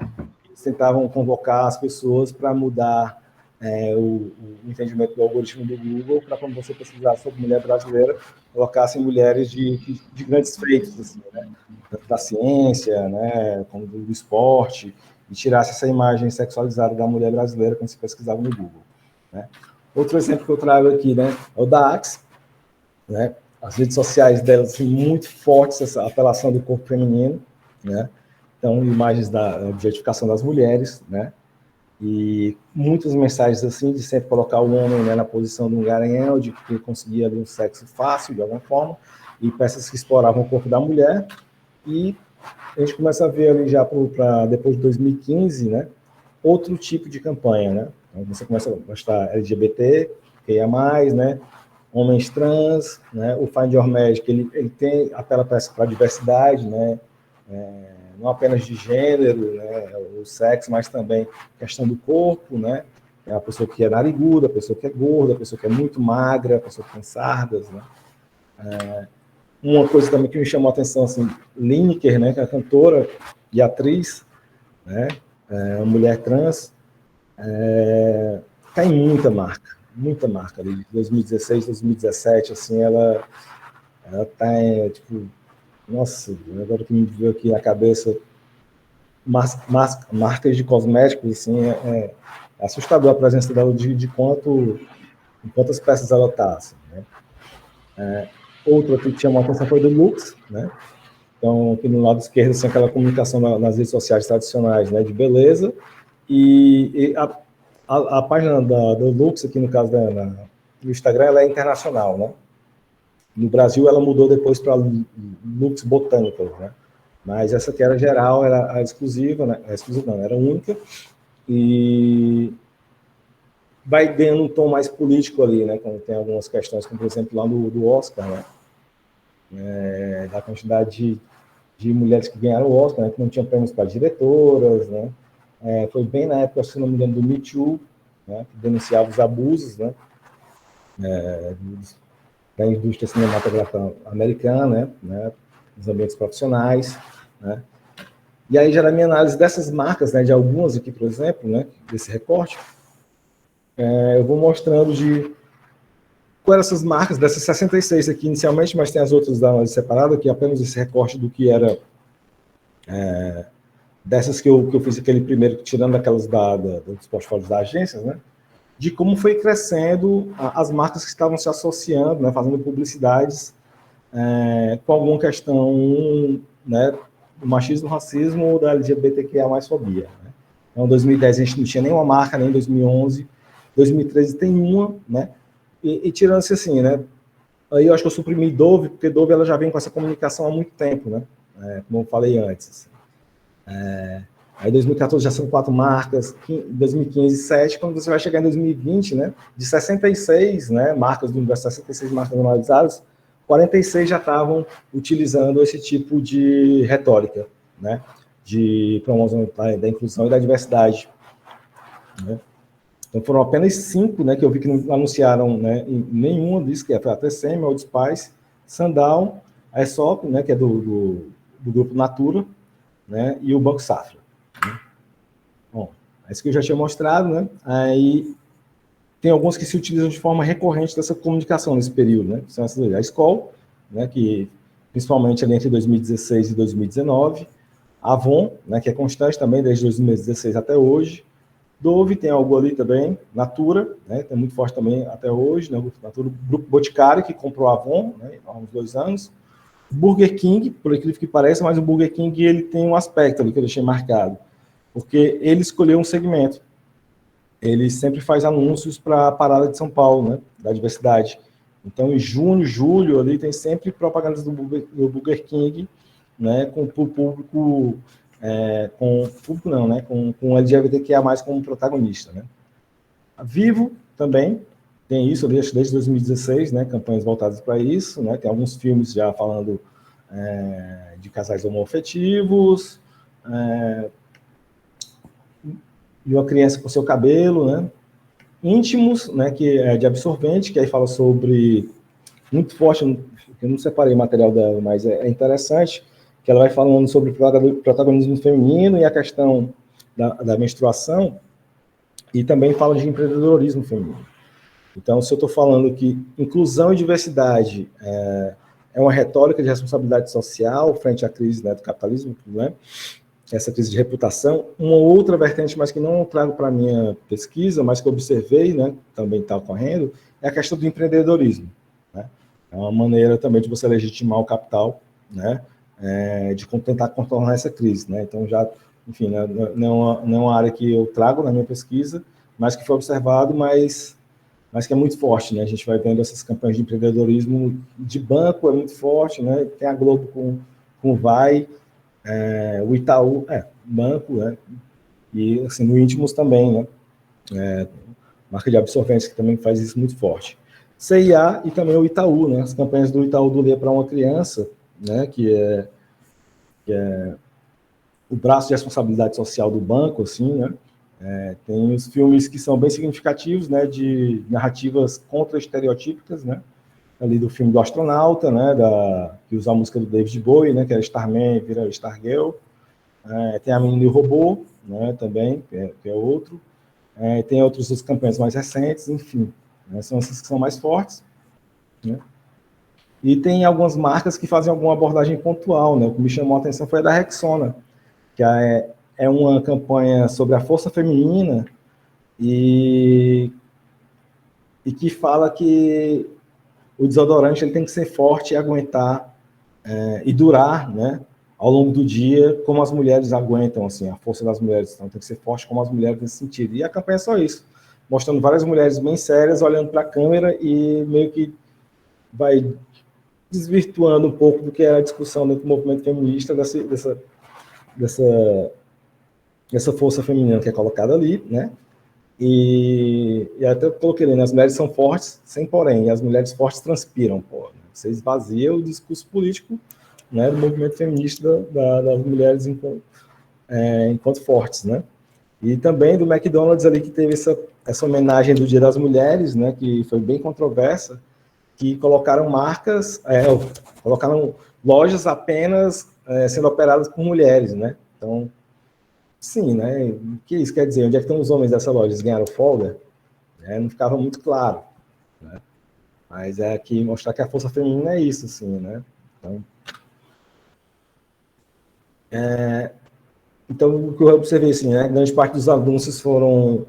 tentavam convocar as pessoas para mudar o entendimento do algoritmo do Google, para quando você pesquisar sobre mulher brasileira, colocassem mulheres de grandes feitos, assim, né, da ciência, né, como do esporte, e tirasse essa imagem sexualizada da mulher brasileira quando se pesquisava no Google, né. Outro exemplo que eu trago aqui, né, é o da Axe, né, as redes sociais delas, assim, muito fortes, essa apelação do corpo feminino, né, então, imagens da objetificação das mulheres, né, e muitas mensagens assim, de sempre colocar o homem, né, na posição de um garanhão, de que conseguia ali um sexo fácil, de alguma forma, e peças que exploravam o corpo da mulher, e a gente começa a ver ali já para depois de 2015, né, outro tipo de campanha, né, então você começa a mostrar LGBT, QIA+, né, homens trans, né? O Find Your Magic, ele tem apela para a diversidade, né? Não apenas de gênero, né? O sexo, mas também questão do corpo, né? É a pessoa que é nariguda, a pessoa que é gorda, a pessoa que é muito magra, a pessoa que tem sardas, né? Uma coisa também que me chamou a atenção, assim, Lineker, né? Que é a cantora e atriz, né? Uma mulher trans, tem muita marca ali, de 2016, 2017, assim, ela tem, tipo, nossa, agora que me veio aqui na cabeça, marcas de cosméticos, assim, é assustador a presença dela de quantas peças ela está, assim, né? Outra que chamou a atenção foi do Lux, né? Então, aqui no lado esquerdo, assim, aquela comunicação nas redes sociais tradicionais, né, de beleza, e a página do Lux, aqui no caso do Instagram, ela é internacional, né? No Brasil, ela mudou depois para Lux Botânica, né? Mas essa que era geral, era a exclusiva, né? A exclusiva não, era única, e vai dando um tom mais político ali, né? Quando tem algumas questões, como por exemplo lá do Oscar, né? Da quantidade de mulheres que ganharam o Oscar, né? Que não tinham prêmios para diretoras, né? Foi bem na época, se não me engano, do Me Too, né? Que denunciava os abusos, né? Da indústria cinematográfica americana, né? Dos ambientes profissionais, né? E aí, já na minha análise dessas marcas, né? De algumas aqui, por exemplo, né? Desse recorte, eu vou mostrando quais eram essas marcas, dessas 66 aqui inicialmente, mas tem as outras da análise separada, que é apenas esse recorte do que era dessas que eu fiz aquele primeiro, tirando aquelas dos portfólios da agência, né? De como foi crescendo as marcas que estavam se associando, né? Fazendo publicidades com alguma questão, né? Do machismo, racismo ou da LGBTQIA+, fobia, né? Então, em 2010 a gente não tinha nenhuma marca, nem em 2011, 2013 tem uma, né? E tirando-se assim, né? Aí eu acho que eu suprimi Dove, porque Dove ela já vem com essa comunicação há muito tempo, né? Como eu falei antes. Aí 2014 já são 4 marcas, 2015 7, quando você vai chegar em 2020, né? De 66, né? Marcas do universo, 66 marcas analisadas, 46 já estavam utilizando esse tipo de retórica, né? De promoção da inclusão e da diversidade, né? Então, foram apenas 5, né, que eu vi que não anunciaram, né, nenhuma disso, que é a TCM, Old Spice, Sandal, a Aesop, né, que é do grupo Natura, né, e o Banco Safra. Né? Bom, isso que eu já tinha mostrado, né, aí tem alguns que se utilizam de forma recorrente dessa comunicação nesse período, né, que são essas aí, a Skol, né, que principalmente ali entre 2016 e 2019, a Avon, né, que é constante também desde 2016 até hoje, Dove tem algo ali também, Natura, né, tem muito forte também até hoje, né, Natura, Grupo Boticário, que comprou a Avon, né, há uns 2 anos, Burger King, por incrível que pareça, mas o Burger King ele tem um aspecto ali que eu deixei marcado, porque ele escolheu um segmento, ele sempre faz anúncios para a Parada de São Paulo, né, da diversidade, então em junho, julho, ali tem sempre propagandas do Burger King, né, com o público... com público não, né? Com LGBTQIA+, como protagonista, né? A Vivo também tem isso, desde 2016, né? Campanhas voltadas para isso, né? Tem alguns filmes já falando de casais homoafetivos, de uma criança com seu cabelo, né? Íntimos, né? Que é de absorvente, que aí fala sobre, muito forte, eu não separei o material dela, mas é interessante, que ela vai falando sobre o protagonismo feminino e a questão da menstruação, e também fala de empreendedorismo feminino. Então, se eu estou falando que inclusão e diversidade é uma retórica de responsabilidade social frente à crise, né, do capitalismo, né, essa crise de reputação, uma outra vertente, mas que não trago para a minha pesquisa, mas que eu observei, né, também está ocorrendo, é a questão do empreendedorismo. Né? É uma maneira também de você legitimar o capital, né, de tentar contornar essa crise, né? Então, já, enfim, não é uma área que eu trago na minha pesquisa, mas que foi observado, mas que é muito forte, né? A gente vai vendo essas campanhas de empreendedorismo de banco, é muito forte, né? Tem a Globo com o Vai, o Itaú, banco, né? E, assim, no Íntimos também, né? Marca de absorventes que também faz isso muito forte. CIA e também o Itaú, né? As campanhas do Itaú do Ler para uma Criança, né? Que é o braço de responsabilidade social do banco, assim, né? Tem os filmes que são bem significativos, né? De narrativas contra-estereotípicas, né? Ali do filme do astronauta, né? Que usa a música do David Bowie, né? Que era Starman, vira Stargirl. Tem a Menina e o Robô, né? Também, que é outro. Tem outras campanhas mais recentes, enfim. Né? São essas que são mais fortes, né? E tem algumas marcas que fazem alguma abordagem pontual, né? O que me chamou a atenção foi a da Rexona, que é uma campanha sobre a força feminina e que fala que o desodorante ele tem que ser forte e aguentar e durar, né, ao longo do dia, como as mulheres aguentam, assim, a força das mulheres. Então, tem que ser forte como as mulheres nesse sentido. E a campanha é só isso, mostrando várias mulheres bem sérias, olhando para a câmera e meio que vai desvirtuando um pouco do que é a discussão dentro do movimento feminista, dessa força feminina que é colocada ali, né? E até eu coloquei ali, né? As mulheres são fortes, sem porém, e as mulheres fortes transpiram, pô. Né? Você esvazia o discurso político, né, do movimento feminista das mulheres enquanto fortes, né? E também do McDonald's ali, que teve essa homenagem do Dia das Mulheres, né, que foi bem controversa, que colocaram colocaram lojas apenas sendo operadas por mulheres, né? Então, sim, né? O que isso quer dizer? Onde é que estão os homens dessa loja? Eles ganharam folga? Não ficava muito claro, né? Mas é que mostrar que a força feminina é isso, assim, né? Então, o que eu observei, assim, né? Grande parte dos anúncios foram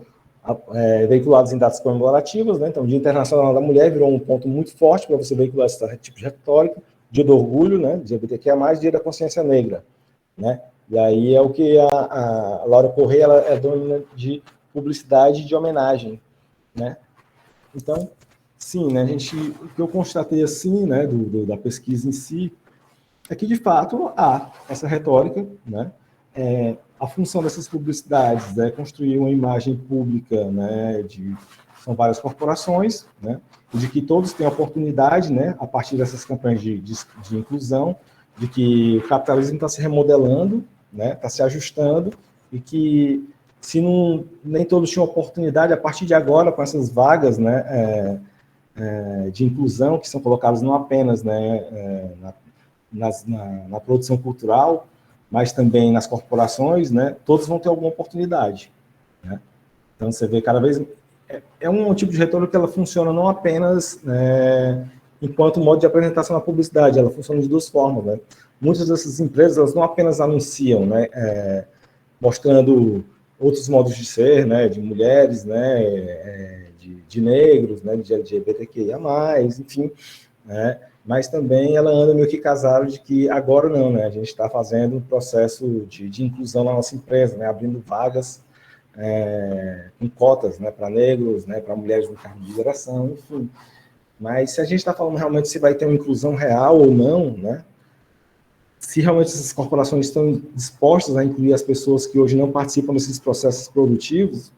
veiculados em datas comemorativas, né? Então, o Dia Internacional da Mulher virou um ponto muito forte para você veicular esse tipo de retórica. Dia do Orgulho, né? Dia LGBTQIA+, Dia da Consciência Negra, né? E aí é o que a Laura Corrêa, ela é dona de publicidade de homenagem, né? Então, sim, né? O que eu constatei, assim, né? Da pesquisa em si, é que, de fato, há essa retórica, né? A função dessas publicidades é construir uma imagem pública, né? São várias corporações, né? De que todos têm oportunidade, né? A partir dessas campanhas de inclusão, de que o capitalismo está se remodelando, né? Está se ajustando, e que se nem todos tinham oportunidade, a partir de agora, com essas vagas, né? De inclusão, que são colocadas não apenas, né? Na produção cultural, mas também nas corporações, né? Todos vão ter alguma oportunidade, né? Então, você vê cada vez... É um tipo de retorno que ela funciona não apenas enquanto modo de apresentação na publicidade, ela funciona de duas formas, né? Muitas dessas empresas, elas não apenas anunciam, né? Mostrando outros modos de ser, né? De mulheres, né? De negros, né? De LGBTQIA+, enfim, né? Mas também ela anda meio que casada de que agora não, né? A gente está fazendo um processo de inclusão na nossa empresa, né? Abrindo vagas com cotas, né? Para negros, né? Para mulheres no cargo de geração, enfim. Mas se a gente está falando realmente se vai ter uma inclusão real ou não, né? Se realmente essas corporações estão dispostas a incluir as pessoas que hoje não participam desses processos produtivos,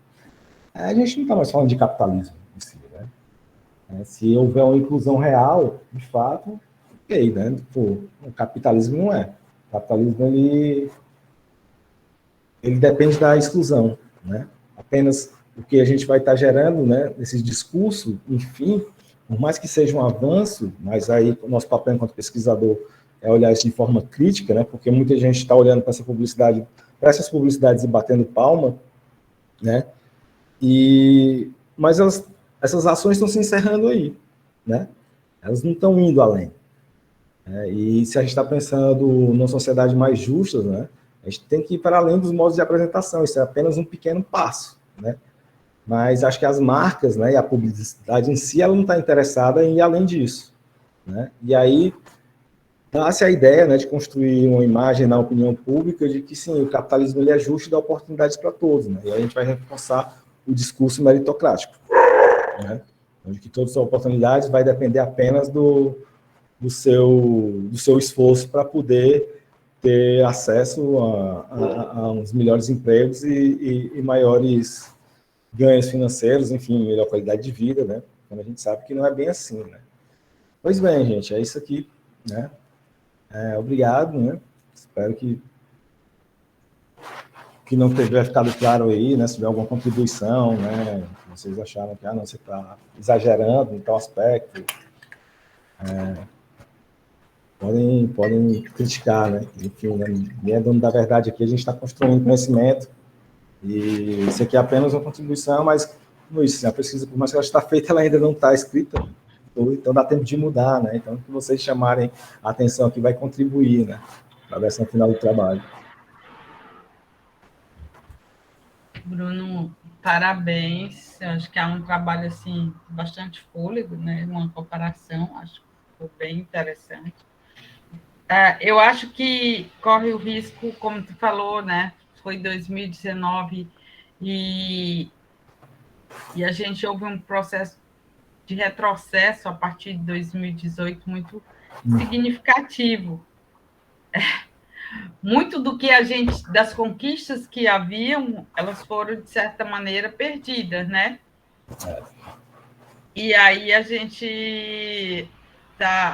a gente não está mais falando de capitalismo em si, né? Se houver uma inclusão real, de fato, ok, né? Pô, o capitalismo não é. O capitalismo, ele depende da exclusão, né? Apenas o que a gente vai estar gerando, né? Esse discurso, enfim, por mais que seja um avanço, mas aí o nosso papel enquanto pesquisador é olhar isso de forma crítica, né? Porque muita gente está olhando para essa publicidade, para essas publicidades e batendo palma, né? Mas essas ações estão se encerrando aí, né? Elas não estão indo além. E se a gente está pensando numa sociedade mais justa, né? A gente tem que ir para além dos modos de apresentação. Isso é apenas um pequeno passo, né? Mas acho que as marcas, né, e a publicidade em si, ela não está interessada em ir além disso, né? E aí dá-se a ideia, né, de construir uma imagem na opinião pública de que, sim, o capitalismo ele é justo e dá oportunidades para todos, né? E aí a gente vai reforçar o discurso meritocrático, né? Onde que todas as oportunidades vai depender apenas do seu esforço para poder ter acesso a uns melhores empregos e maiores ganhos financeiros, enfim, melhor qualidade de vida, né? quando a gente sabe que não é bem assim, né? Pois bem, gente, é isso aqui, né? Obrigado, né? Espero que não tiver ficado claro aí, né? Se tiver alguma contribuição, né? Vocês acharam que, não, você está exagerando em tal aspecto. Podem criticar, né? Enfim, né? Ninguém é dono da verdade aqui, a gente está construindo conhecimento e isso aqui é apenas uma contribuição, mas, como isso, a pesquisa, por mais que ela está feita, ela ainda não está escrita, então dá tempo de mudar, né? Então, que vocês chamarem a atenção aqui vai contribuir, né? Para a versão final do trabalho. Bruno, parabéns. Eu acho que é um trabalho assim bastante fôlego, né? Uma comparação, acho que foi bem interessante. Eu acho que corre o risco, como tu falou, né? Foi 2019 e a gente houve um processo de retrocesso a partir de 2018 muito significativo. Muito do que das conquistas que haviam, elas foram, de certa maneira, perdidas, né? E aí a gente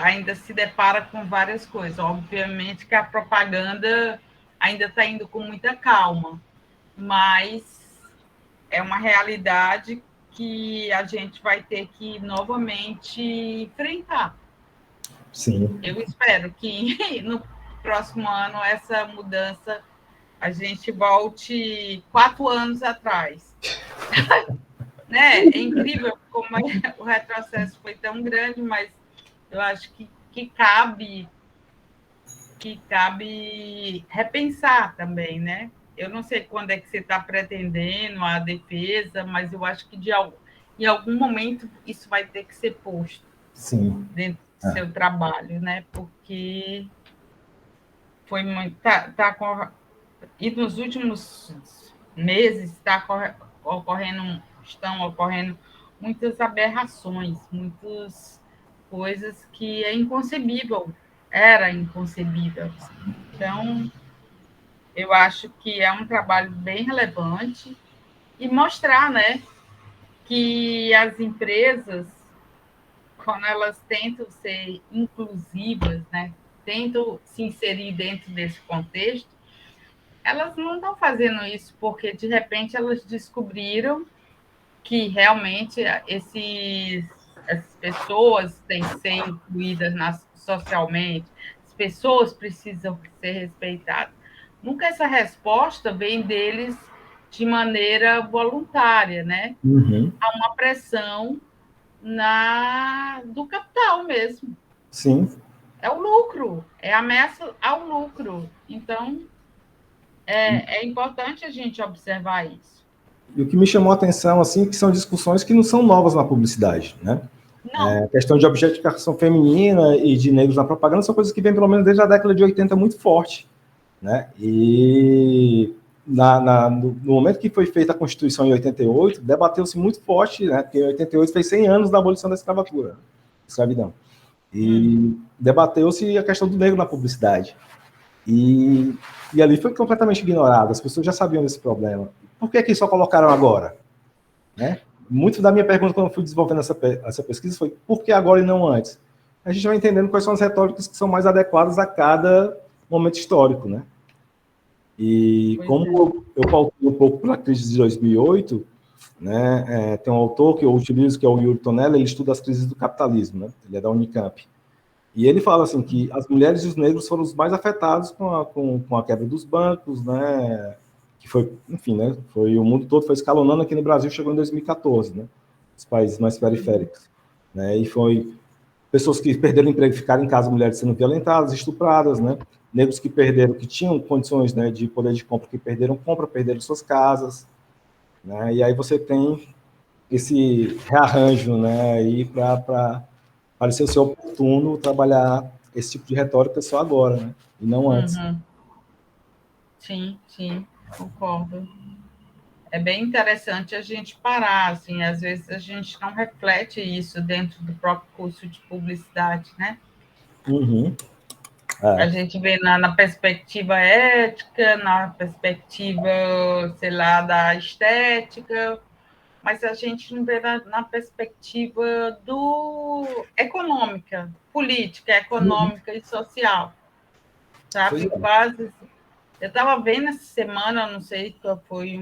ainda se depara com várias coisas. Obviamente que a propaganda ainda está indo com muita calma, mas é uma realidade que a gente vai ter que novamente enfrentar. Sim. Eu espero que no próximo ano essa mudança a gente volte 4 anos atrás. Né? É incrível como o retrocesso foi tão grande, mas eu acho que cabe repensar também, né? Eu não sei quando é que você está pretendendo a defesa, mas eu acho que em algum momento isso vai ter que ser posto. Sim. Dentro do seu trabalho, né? Porque foi muito. E nos últimos meses estão ocorrendo muitas aberrações, muitas coisas que era inconcebível. Então, eu acho que é um trabalho bem relevante e mostrar, né, que as empresas, quando elas tentam ser inclusivas, né, tentam se inserir dentro desse contexto, elas não estão fazendo isso porque, de repente, elas descobriram que realmente as pessoas têm que ser incluídas socialmente, as pessoas precisam ser respeitadas. Nunca essa resposta vem deles de maneira voluntária, né? Uhum. Há uma pressão do capital mesmo. Sim. É o lucro, é a ameaça ao lucro. Então, é importante a gente observar isso. E o que me chamou a atenção, assim, que são discussões que não são novas na publicidade, né? A questão de objetificação feminina e de negros na propaganda são coisas que vêm, pelo menos, desde a década de 80 muito forte, né? E no momento que foi feita a Constituição em 88, debateu-se muito forte, né? Porque em 88 fez 100 anos da abolição da escravidão. E debateu-se a questão do negro na publicidade. E ali foi completamente ignorado, as pessoas já sabiam desse problema. Por que só colocaram agora? Né? Muito da minha pergunta quando eu fui desenvolvendo essa pesquisa foi por que agora e não antes? A gente vai entendendo quais são as retóricas que são mais adequadas a cada momento histórico, né? E como eu pautei um pouco pela crise de 2008, né, tem um autor que eu utilizo, que é o Yuri Tonelli, ele estuda as crises do capitalismo, né? Ele é da Unicamp. E ele fala assim que as mulheres e os negros foram os mais afetados com a quebra dos bancos, né? Que foi, enfim, né? O mundo todo foi escalonando, aqui no Brasil chegou em 2014, né? Os países mais periféricos, né? E foi pessoas que perderam emprego, ficaram em casa, mulheres sendo violentadas, estupradas, né? Negros que perderam, que tinham condições, né, de poder de compra, que perderam compra, perderam suas casas, né? E aí você tem esse rearranjo, né? Aí para pareceu ser oportuno trabalhar esse tipo de retórica só agora, né? E não antes. Sim, concordo. É bem interessante a gente parar, assim, às vezes a gente não reflete isso dentro do próprio curso de publicidade, né? Uhum. A gente vê na perspectiva ética, na perspectiva, sei lá, da estética, mas a gente não vê na perspectiva econômica, política, econômica e social, sabe? Quase. Eu estava vendo essa semana, não sei qual foi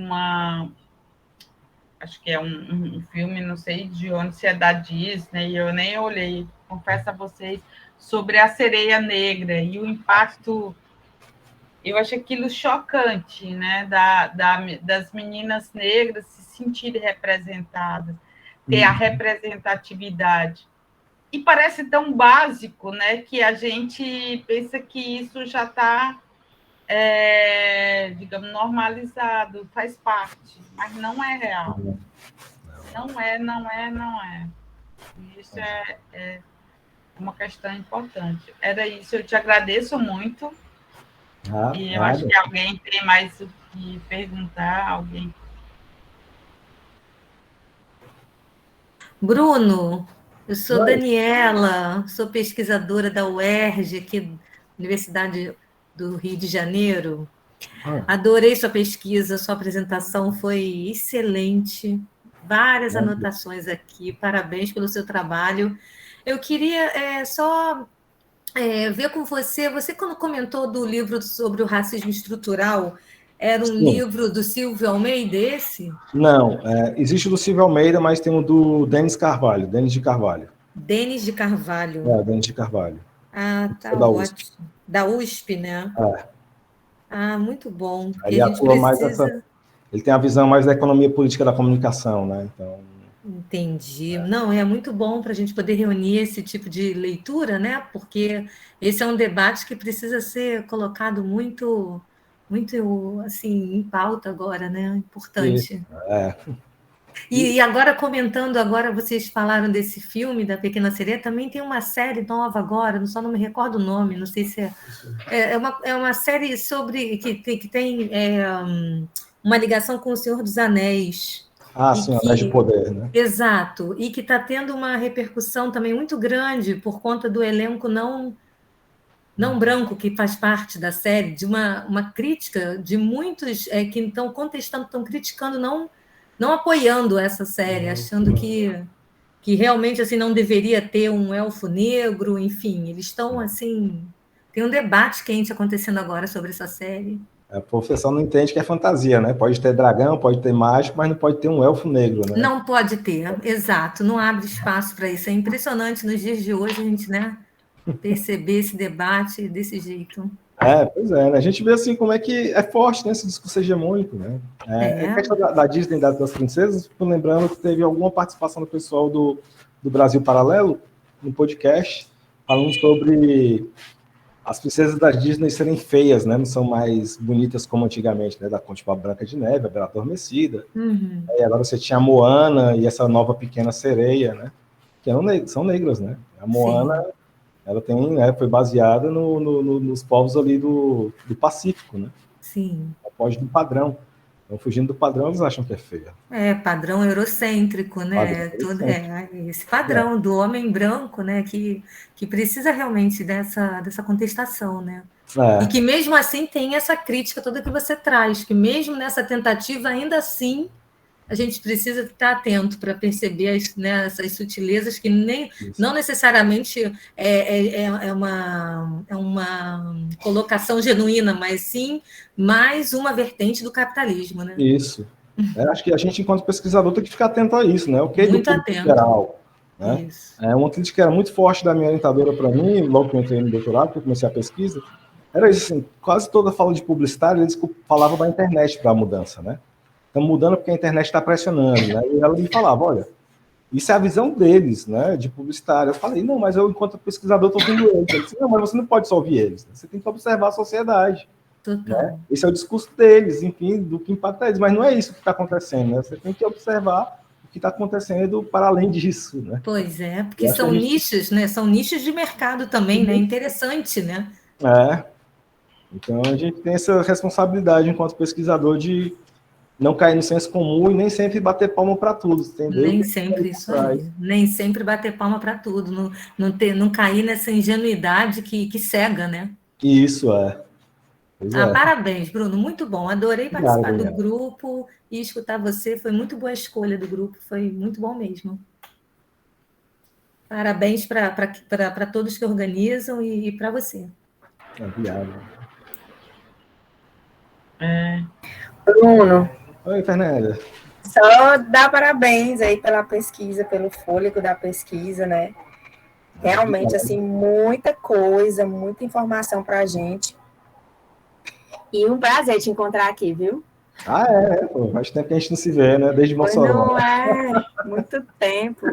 acho que é um filme, não sei de onde, se é da Disney, eu nem olhei, confesso a vocês, sobre a sereia negra e o impacto. Eu acho aquilo chocante, né? Das meninas negras se sentirem representadas, ter a representatividade. E parece tão básico, né? Que a gente pensa que isso já está, digamos, normalizado, faz parte, mas não é real. Não é. Isso é uma questão importante. Era isso, eu te agradeço muito. E eu acho que alguém tem mais o que perguntar, alguém. Bruno, eu sou Daniela, sou pesquisadora da UERJ, aqui, Universidade do Rio de Janeiro. Adorei sua pesquisa, sua apresentação foi excelente. Várias anotações aqui, parabéns pelo seu trabalho. Eu queria só ver com você quando comentou do livro sobre o racismo estrutural, era um livro do Silvio Almeida esse? Não, existe o do Silvio Almeida, mas tem o do Denis de Carvalho. Denis de Carvalho. Denis de Carvalho. Ah, tá ótimo. Da USP, né? Muito bom. Ele atua mais ele tem a visão mais da economia política da comunicação, né? Então. Entendi. Não, é muito bom para a gente poder reunir esse tipo de leitura, né? Porque esse é um debate que precisa ser colocado muito, muito assim, em pauta agora, né? Importante. E agora, comentando, vocês falaram desse filme da Pequena Sereia, também tem uma série nova agora, só não me recordo o nome, não sei se é uma série sobre que tem uma ligação com o Senhor dos Anéis. Sim, Anéis de Poder, né? Exato, e que está tendo uma repercussão também muito grande por conta do elenco não branco que faz parte da série, de uma crítica de muitos que estão contestando, estão criticando, não apoiando essa série, achando que realmente assim não deveria ter um elfo negro, enfim, eles estão assim, tem um debate quente acontecendo agora sobre essa série. A professão não entende que é fantasia, né? Pode ter dragão, pode ter mágico, mas não pode ter um elfo negro, né? Não pode ter, exato, não abre espaço para isso. É impressionante nos dias de hoje a gente, né, perceber esse debate desse jeito. Pois é, né? A gente vê assim como é que é forte, né, esse discurso hegemônico, né? A questão da Disney, das princesas, estou lembrando que teve alguma participação do pessoal do Brasil Paralelo, no podcast, falando sobre as princesas da Disney serem feias, né? Não são mais bonitas como antigamente, né? Tipo a Branca de Neve, a Bela Adormecida. Aí agora você tinha a Moana e essa nova Pequena Sereia, né? Que são negras, né? A Moana, ela foi baseada nos povos ali do Pacífico, né? Sim. Foge do padrão. Então, fugindo do padrão, eles acham que é feia. Padrão eurocêntrico, né? Esse padrão do homem branco, né? Que precisa realmente dessa contestação, né? E que mesmo assim tem essa crítica toda que você traz, que mesmo nessa tentativa, ainda assim, a gente precisa estar atento para perceber essas sutilezas que não necessariamente é uma colocação genuína, mas sim mais uma vertente do capitalismo, né? Isso. Acho que a gente, enquanto pesquisador, tem que ficar atento a isso, né? Muito atento. Geral, né? Uma crítica que era muito forte da minha orientadora para mim, logo que eu entrei no doutorado, que eu comecei a pesquisa, era isso, assim, quase toda fala de publicitário, eles falavam da internet para a mudança, né? Estamos mudando porque a internet está pressionando, né? E ela me falava, olha, isso é a visão deles, né, de publicitário. Eu falei, não, mas eu, enquanto pesquisador, estou ouvindo eles. Ele disse, não, mas você não pode só ouvir eles, né? Você tem que observar a sociedade. Né? Esse é o discurso deles, enfim, do que impacta eles, mas não é isso que está acontecendo, né? Você tem que observar o que está acontecendo para além disso, né? Pois é, porque são nichos, né? São nichos de mercado também, né? Interessante, né? Então a gente tem essa responsabilidade enquanto pesquisador de não cair no senso comum e nem sempre bater palma para tudo, entendeu? Nem sempre isso aí. Nem sempre bater palma para tudo, não cair nessa ingenuidade que cega, né? Isso, Pois é. Parabéns, Bruno, muito bom. Adorei Obrigado, participar do obrigado. grupo e escutar você. Foi muito boa a escolha do grupo, foi muito bom mesmo. Parabéns para todos que organizam e para você. Obrigado. Bruno, Oi, Fernanda. só dar parabéns aí pela pesquisa, pelo fôlego da pesquisa, né? Realmente, assim, muita coisa, muita informação para a gente. E um prazer te encontrar aqui, viu? Pô, faz tempo que a gente não se vê, né? Desde Pois Mossoró. não é, muito tempo.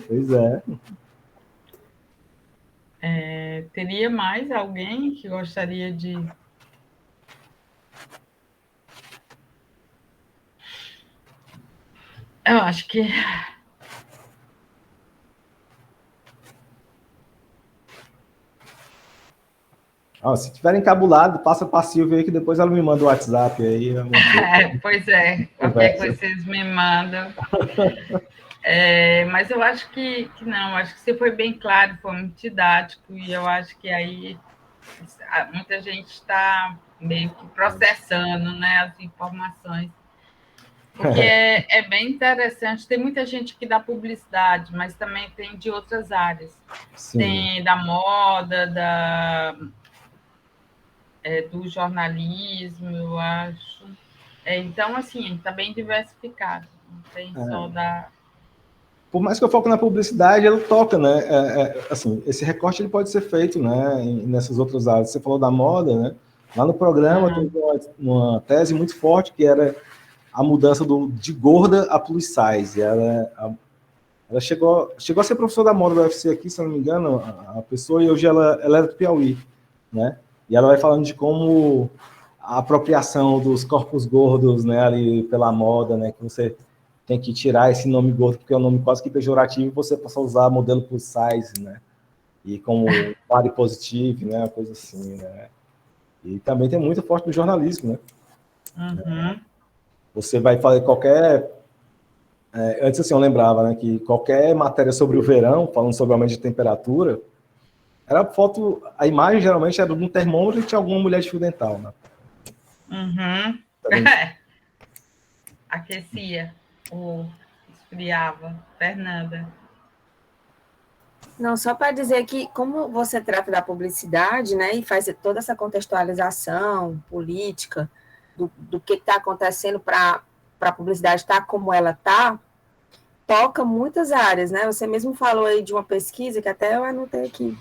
Pois é. Teria mais alguém que gostaria de... Eu acho que... Se tiver encabulado, passa para a Silvia aí, que depois ela me manda o WhatsApp aí. Pois é, qualquer coisa vocês me mandam. Mas eu acho que não, acho que você foi bem claro, foi muito didático, e eu acho que aí muita gente está meio que processando, né, as informações. Porque é bem interessante, tem muita gente que dá publicidade, mas também tem de outras áreas. Sim. Tem da moda, do jornalismo, eu acho. Então, assim, está bem diversificado, não tem só da... Por mais que eu foque na publicidade, ela toca, né? Assim, esse recorte ele pode ser feito, né? Nessas outras áreas. Você falou da moda, né? Lá no programa teve uma tese muito forte que era a mudança de gorda a plus size. Ela chegou a ser professora da moda da UFC aqui, se eu não me engano, a pessoa, e hoje ela é do Piauí, né? E ela vai falando de como a apropriação dos corpos gordos, né, ali pela moda, né, que você tem que tirar esse nome gordo, porque é um nome quase que pejorativo, e você passa a usar modelo plus size, né? E como body positive, né, uma coisa assim, né? E também tem muito forte do jornalismo, né? Uhum. Você vai fazer qualquer... antes, assim, eu lembrava, né, que qualquer matéria sobre o verão, falando sobre aumento de temperatura, era foto... A imagem, geralmente, era de um termômetro e tinha alguma mulher de fio dental, né? Uhum. Aquecia ou esfriava. Fernanda. Não, só para dizer que, como você trata da publicidade, né, e faz toda essa contextualização política do que está acontecendo para a publicidade estar como ela está, toca muitas áreas, né? Você mesmo falou aí de uma pesquisa que até eu anotei aqui,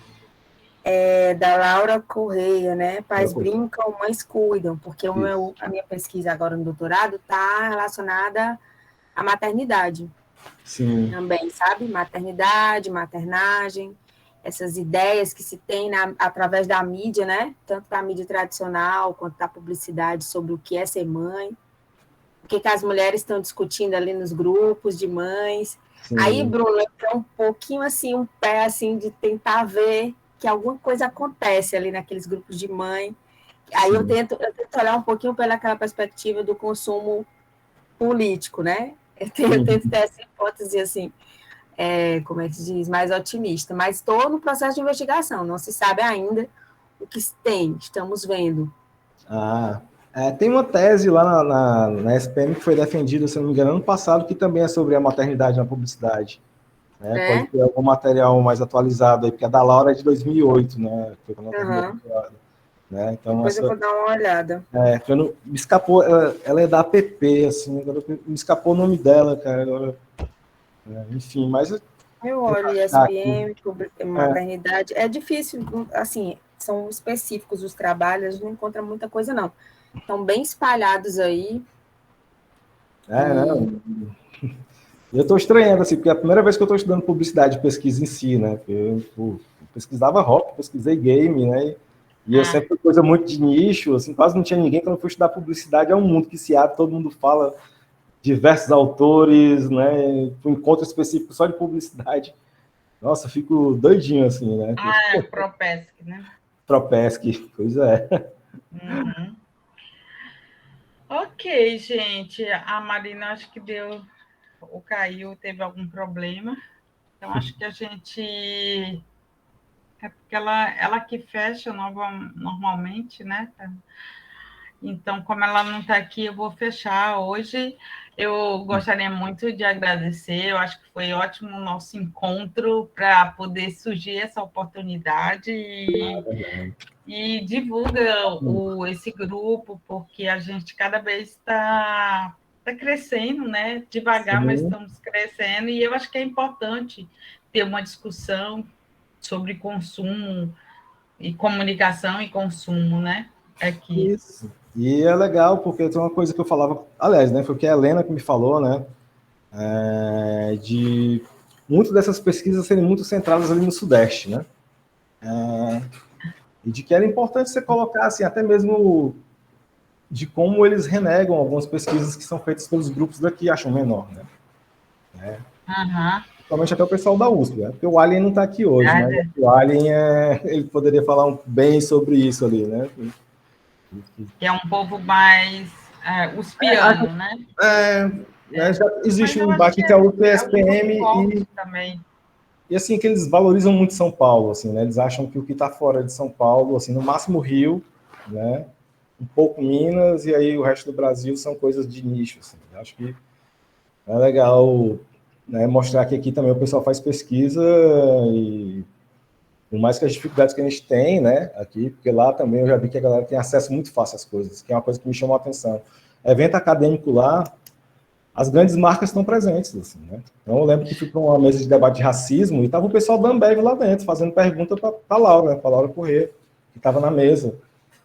da Laura Correia, né? Pais brincam, mães cuidam, porque a minha pesquisa agora no doutorado está relacionada à maternidade. Sim. Também, sabe? Maternidade, maternagem, essas ideias que se tem através da mídia, né? Tanto da mídia tradicional quanto da publicidade sobre o que é ser mãe, o que as mulheres estão discutindo ali nos grupos de mães. Sim. Aí, Bruno, é um pouquinho assim, um pé assim de tentar ver que alguma coisa acontece ali naqueles grupos de mãe. Aí eu tento olhar um pouquinho pelaquela perspectiva do consumo político, né? Eu tento ter essa hipótese assim, como é que se diz, mais otimista, mas estou no processo de investigação, não se sabe ainda o que tem, estamos vendo. Tem uma tese lá na SPM que foi defendida, se não me engano, ano passado, que também é sobre a maternidade na publicidade. Né? Pode ter algum material mais atualizado aí, porque a da Laura é de 2008, né? Foi quando ela terminou o doutorado, né? Então, depois eu vou dar uma olhada. Me escapou, ela é da APP, assim, agora me escapou o nome dela, cara. Agora, enfim, mas... Eu olho ISPM, maternidade, é difícil, assim, são específicos os trabalhos, não encontra muita coisa, não. Estão bem espalhados aí. Não. Eu estou estranhando, assim, porque é a primeira vez que eu estou estudando publicidade e pesquisa em si, né? Eu pesquisava rock, pesquisei game, né? E eu sempre fui coisa muito de nicho, assim, quase não tinha ninguém. Quando eu fui estudar publicidade, é um mundo que se abre, todo mundo fala, diversos autores, né? Um encontro específico só de publicidade. Nossa, eu fico doidinho, assim, né? Propesc, né? Propesc, pois é. Uhum. Ok, gente. A Marina, acho que caiu, teve algum problema. Então, acho que a gente porque ela que fecha normalmente, né? Então, como ela não está aqui, eu vou fechar hoje. Eu gostaria muito de agradecer, eu acho que foi ótimo o nosso encontro para poder surgir essa oportunidade e divulga esse grupo, porque a gente cada vez está crescendo, né? Devagar, mas estamos crescendo, e eu acho que é importante ter uma discussão sobre consumo e comunicação e consumo, né? Aqui. Isso. E é legal, porque tem uma coisa que eu falava, aliás, né, foi o que a Helena que me falou, né, de muitas dessas pesquisas serem muito centradas ali no Sudeste, né, e de que era importante você colocar, assim, até mesmo de como eles renegam algumas pesquisas que são feitas pelos grupos daqui, acham menor, né. Principalmente até o pessoal da USP, né, porque o Alien não está aqui hoje, né, o Alien, ele poderia falar bem sobre isso ali, né. Que é um povo mais uspiano, né? Já existe um embate entre a USP e a SPM e assim, que eles valorizam muito São Paulo, assim, né? Eles acham que o que está fora de São Paulo, assim, no máximo Rio, né? Um pouco Minas, e aí o resto do Brasil são coisas de nicho, assim. Eu acho que é legal, né, mostrar que aqui também o pessoal faz pesquisa e por mais que as dificuldades que a gente tem, né, aqui, porque lá também eu já vi que a galera tem acesso muito fácil às coisas, que é uma coisa que me chamou a atenção. Evento acadêmico lá, as grandes marcas estão presentes, assim, né? Então eu lembro que fui para uma mesa de debate de racismo e estava o pessoal da Ambev lá dentro, fazendo pergunta para a Laura, né, para a Laura Corrêa, que estava na mesa,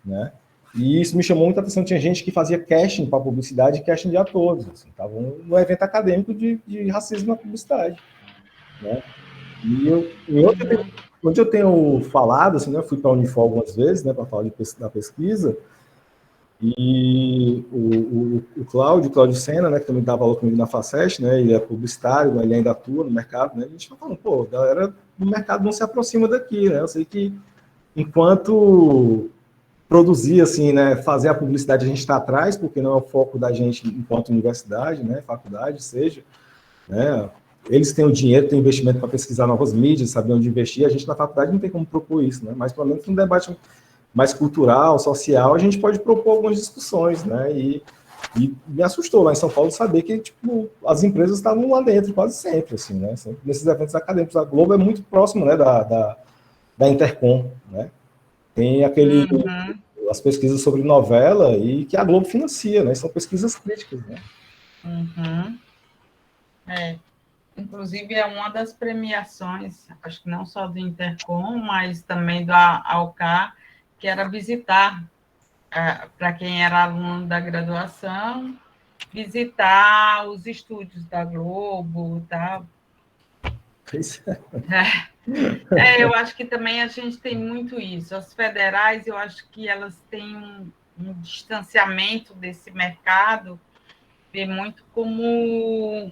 né? E isso me chamou muita atenção, tinha gente que fazia casting para publicidade e casting de atores, assim, estavam no evento acadêmico de racismo na publicidade, né? E onde eu tenho falado, assim, né, fui para a Unifor algumas vezes, né, para falar da pesquisa, e o Cláudio Sena, né, que também dava aula comigo na Facest, né, ele é publicitário, ele ainda atua no mercado, né, a gente está falando, pô, a galera do mercado não se aproxima daqui, né, eu sei que enquanto produzir, assim, né, fazer a publicidade a gente está atrás, porque não é o foco da gente enquanto universidade, né, faculdade, seja, né, eles têm o dinheiro, têm investimento para pesquisar novas mídias, saber onde investir, a gente na faculdade não tem como propor isso, né, mas pelo menos um debate mais cultural, social, a gente pode propor algumas discussões, né, e me assustou lá em São Paulo saber que, tipo, as empresas estavam lá dentro quase sempre, assim, né, sempre nesses eventos acadêmicos. A Globo é muito próximo, né, da Intercom, né, tem as pesquisas sobre novela e que a Globo financia, né, são pesquisas críticas, né. Inclusive, é uma das premiações, acho que não só do Intercom, mas também da AUCA, que era visitar, para quem era aluno da graduação, visitar os estúdios da Globo, tá? Eu acho que também a gente tem muito isso. As federais, eu acho que elas têm um distanciamento desse mercado, vê muito como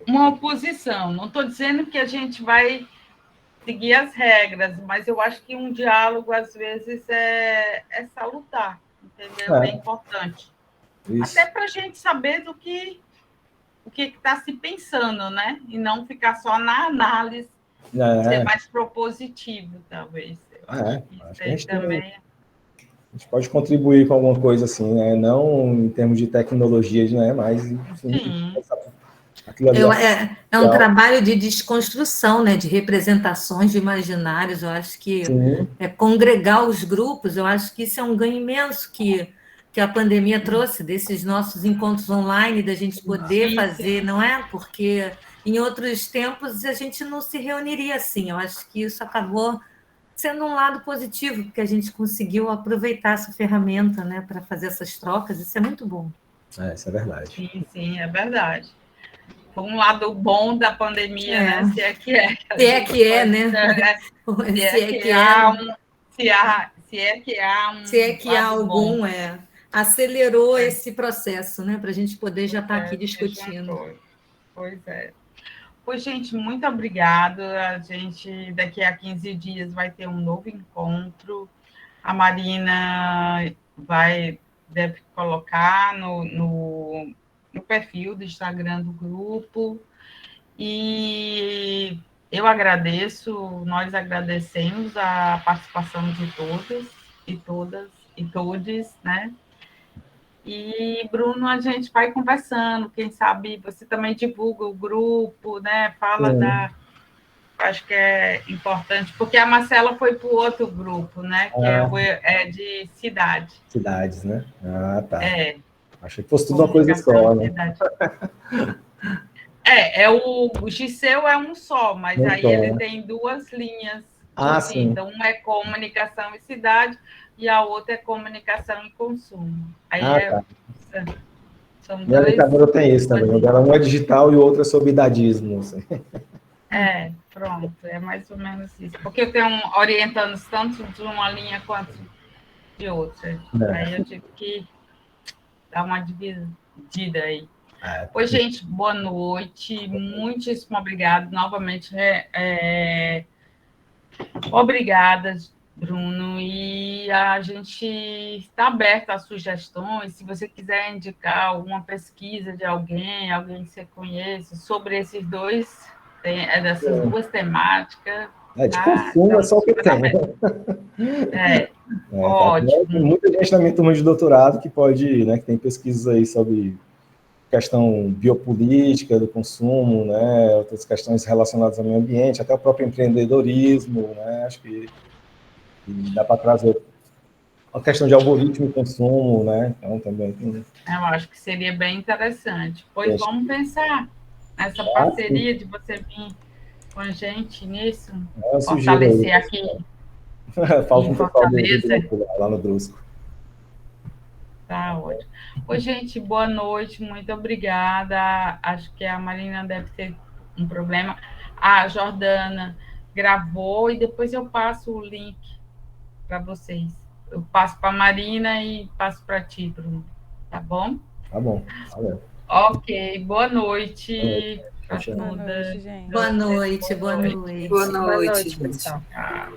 uma oposição. Não estou dizendo que a gente vai seguir as regras, mas eu acho que um diálogo, às vezes, é salutar, entendeu? É importante. Isso. Até para a gente saber do que está se pensando, né? E não ficar só na análise, ser mais propositivo, talvez. Acho que a gente pode contribuir com alguma coisa assim, né? Não em termos de tecnologia, né? Mas enfim, é um trabalho de desconstrução, né? De representações, de imaginários. Eu acho que congregar os grupos, eu acho que isso é um ganho imenso que a pandemia trouxe desses nossos encontros online, da gente poder fazer, não é? Porque em outros tempos a gente não se reuniria assim. Eu acho que isso acabou sendo um lado positivo, porque a gente conseguiu aproveitar essa ferramenta, né, para fazer essas trocas. Isso é muito bom. Isso é verdade. Sim, é verdade. Foi um lado bom da pandemia, né? Se é que é. Se é que é, né? Se é que há algum, acelerou esse processo, né? Para a gente poder já estar aqui discutindo. Pois é. Pois, gente, muito obrigada. A gente, daqui a 15 dias, vai ter um novo encontro. A Marina deve colocar no perfil do Instagram do grupo. E eu agradeço, nós agradecemos a participação de todos e todas e todes, né? E, Bruno, a gente vai conversando, quem sabe você também divulga o grupo, né? Fala acho que é importante, porque a Marcela foi para o outro grupo, né? Que é de cidade. Cidades, né? Ah, tá. Achei que fosse tudo uma coisa só, né? O Giseu é um só, mas Muito aí bom, ele né? tem 2 linhas. Sim. Então, uma é comunicação e cidade, e a outra é comunicação e consumo. Aí tá. São Minha orientadora tem isso também. Um é digital e o outro é sobre idadismo. Assim. Pronto, é mais ou menos isso. Porque eu tenho orientando tanto de uma linha quanto de outra. Aí eu tive que dar uma dividida aí. Oi, gente, boa noite. Muitíssimo obrigado. Novamente, obrigada, Bruno. E a gente está aberto a sugestões. Se você quiser indicar alguma pesquisa de alguém que você conhece, sobre esses dois, dessas 2 temáticas. De consumo é só o que tem. Ótimo. Tem muita gente na minha turma de doutorado que pode, né, que tem pesquisas aí sobre questão biopolítica do consumo, né, outras questões relacionadas ao meio ambiente, até o próprio empreendedorismo, né, acho que dá para trazer a questão de algoritmo e consumo, né, então também tem... Eu acho que seria bem interessante. Pois vamos pensar nessa parceria de você vir com a gente nisso, fortalecer aqui. Falo com o pessoal lá no Drusco. Tá ótimo. Oi, gente, boa noite, muito obrigada. Acho que a Marina deve ter um problema. A Jordana gravou e depois eu passo o link para vocês. Eu passo para a Marina e passo para ti, Bruno. Tá bom? Tá bom. Ok, boa noite. Boa noite, gente. Boa noite, boa noite. Boa noite, pessoal. Tchau.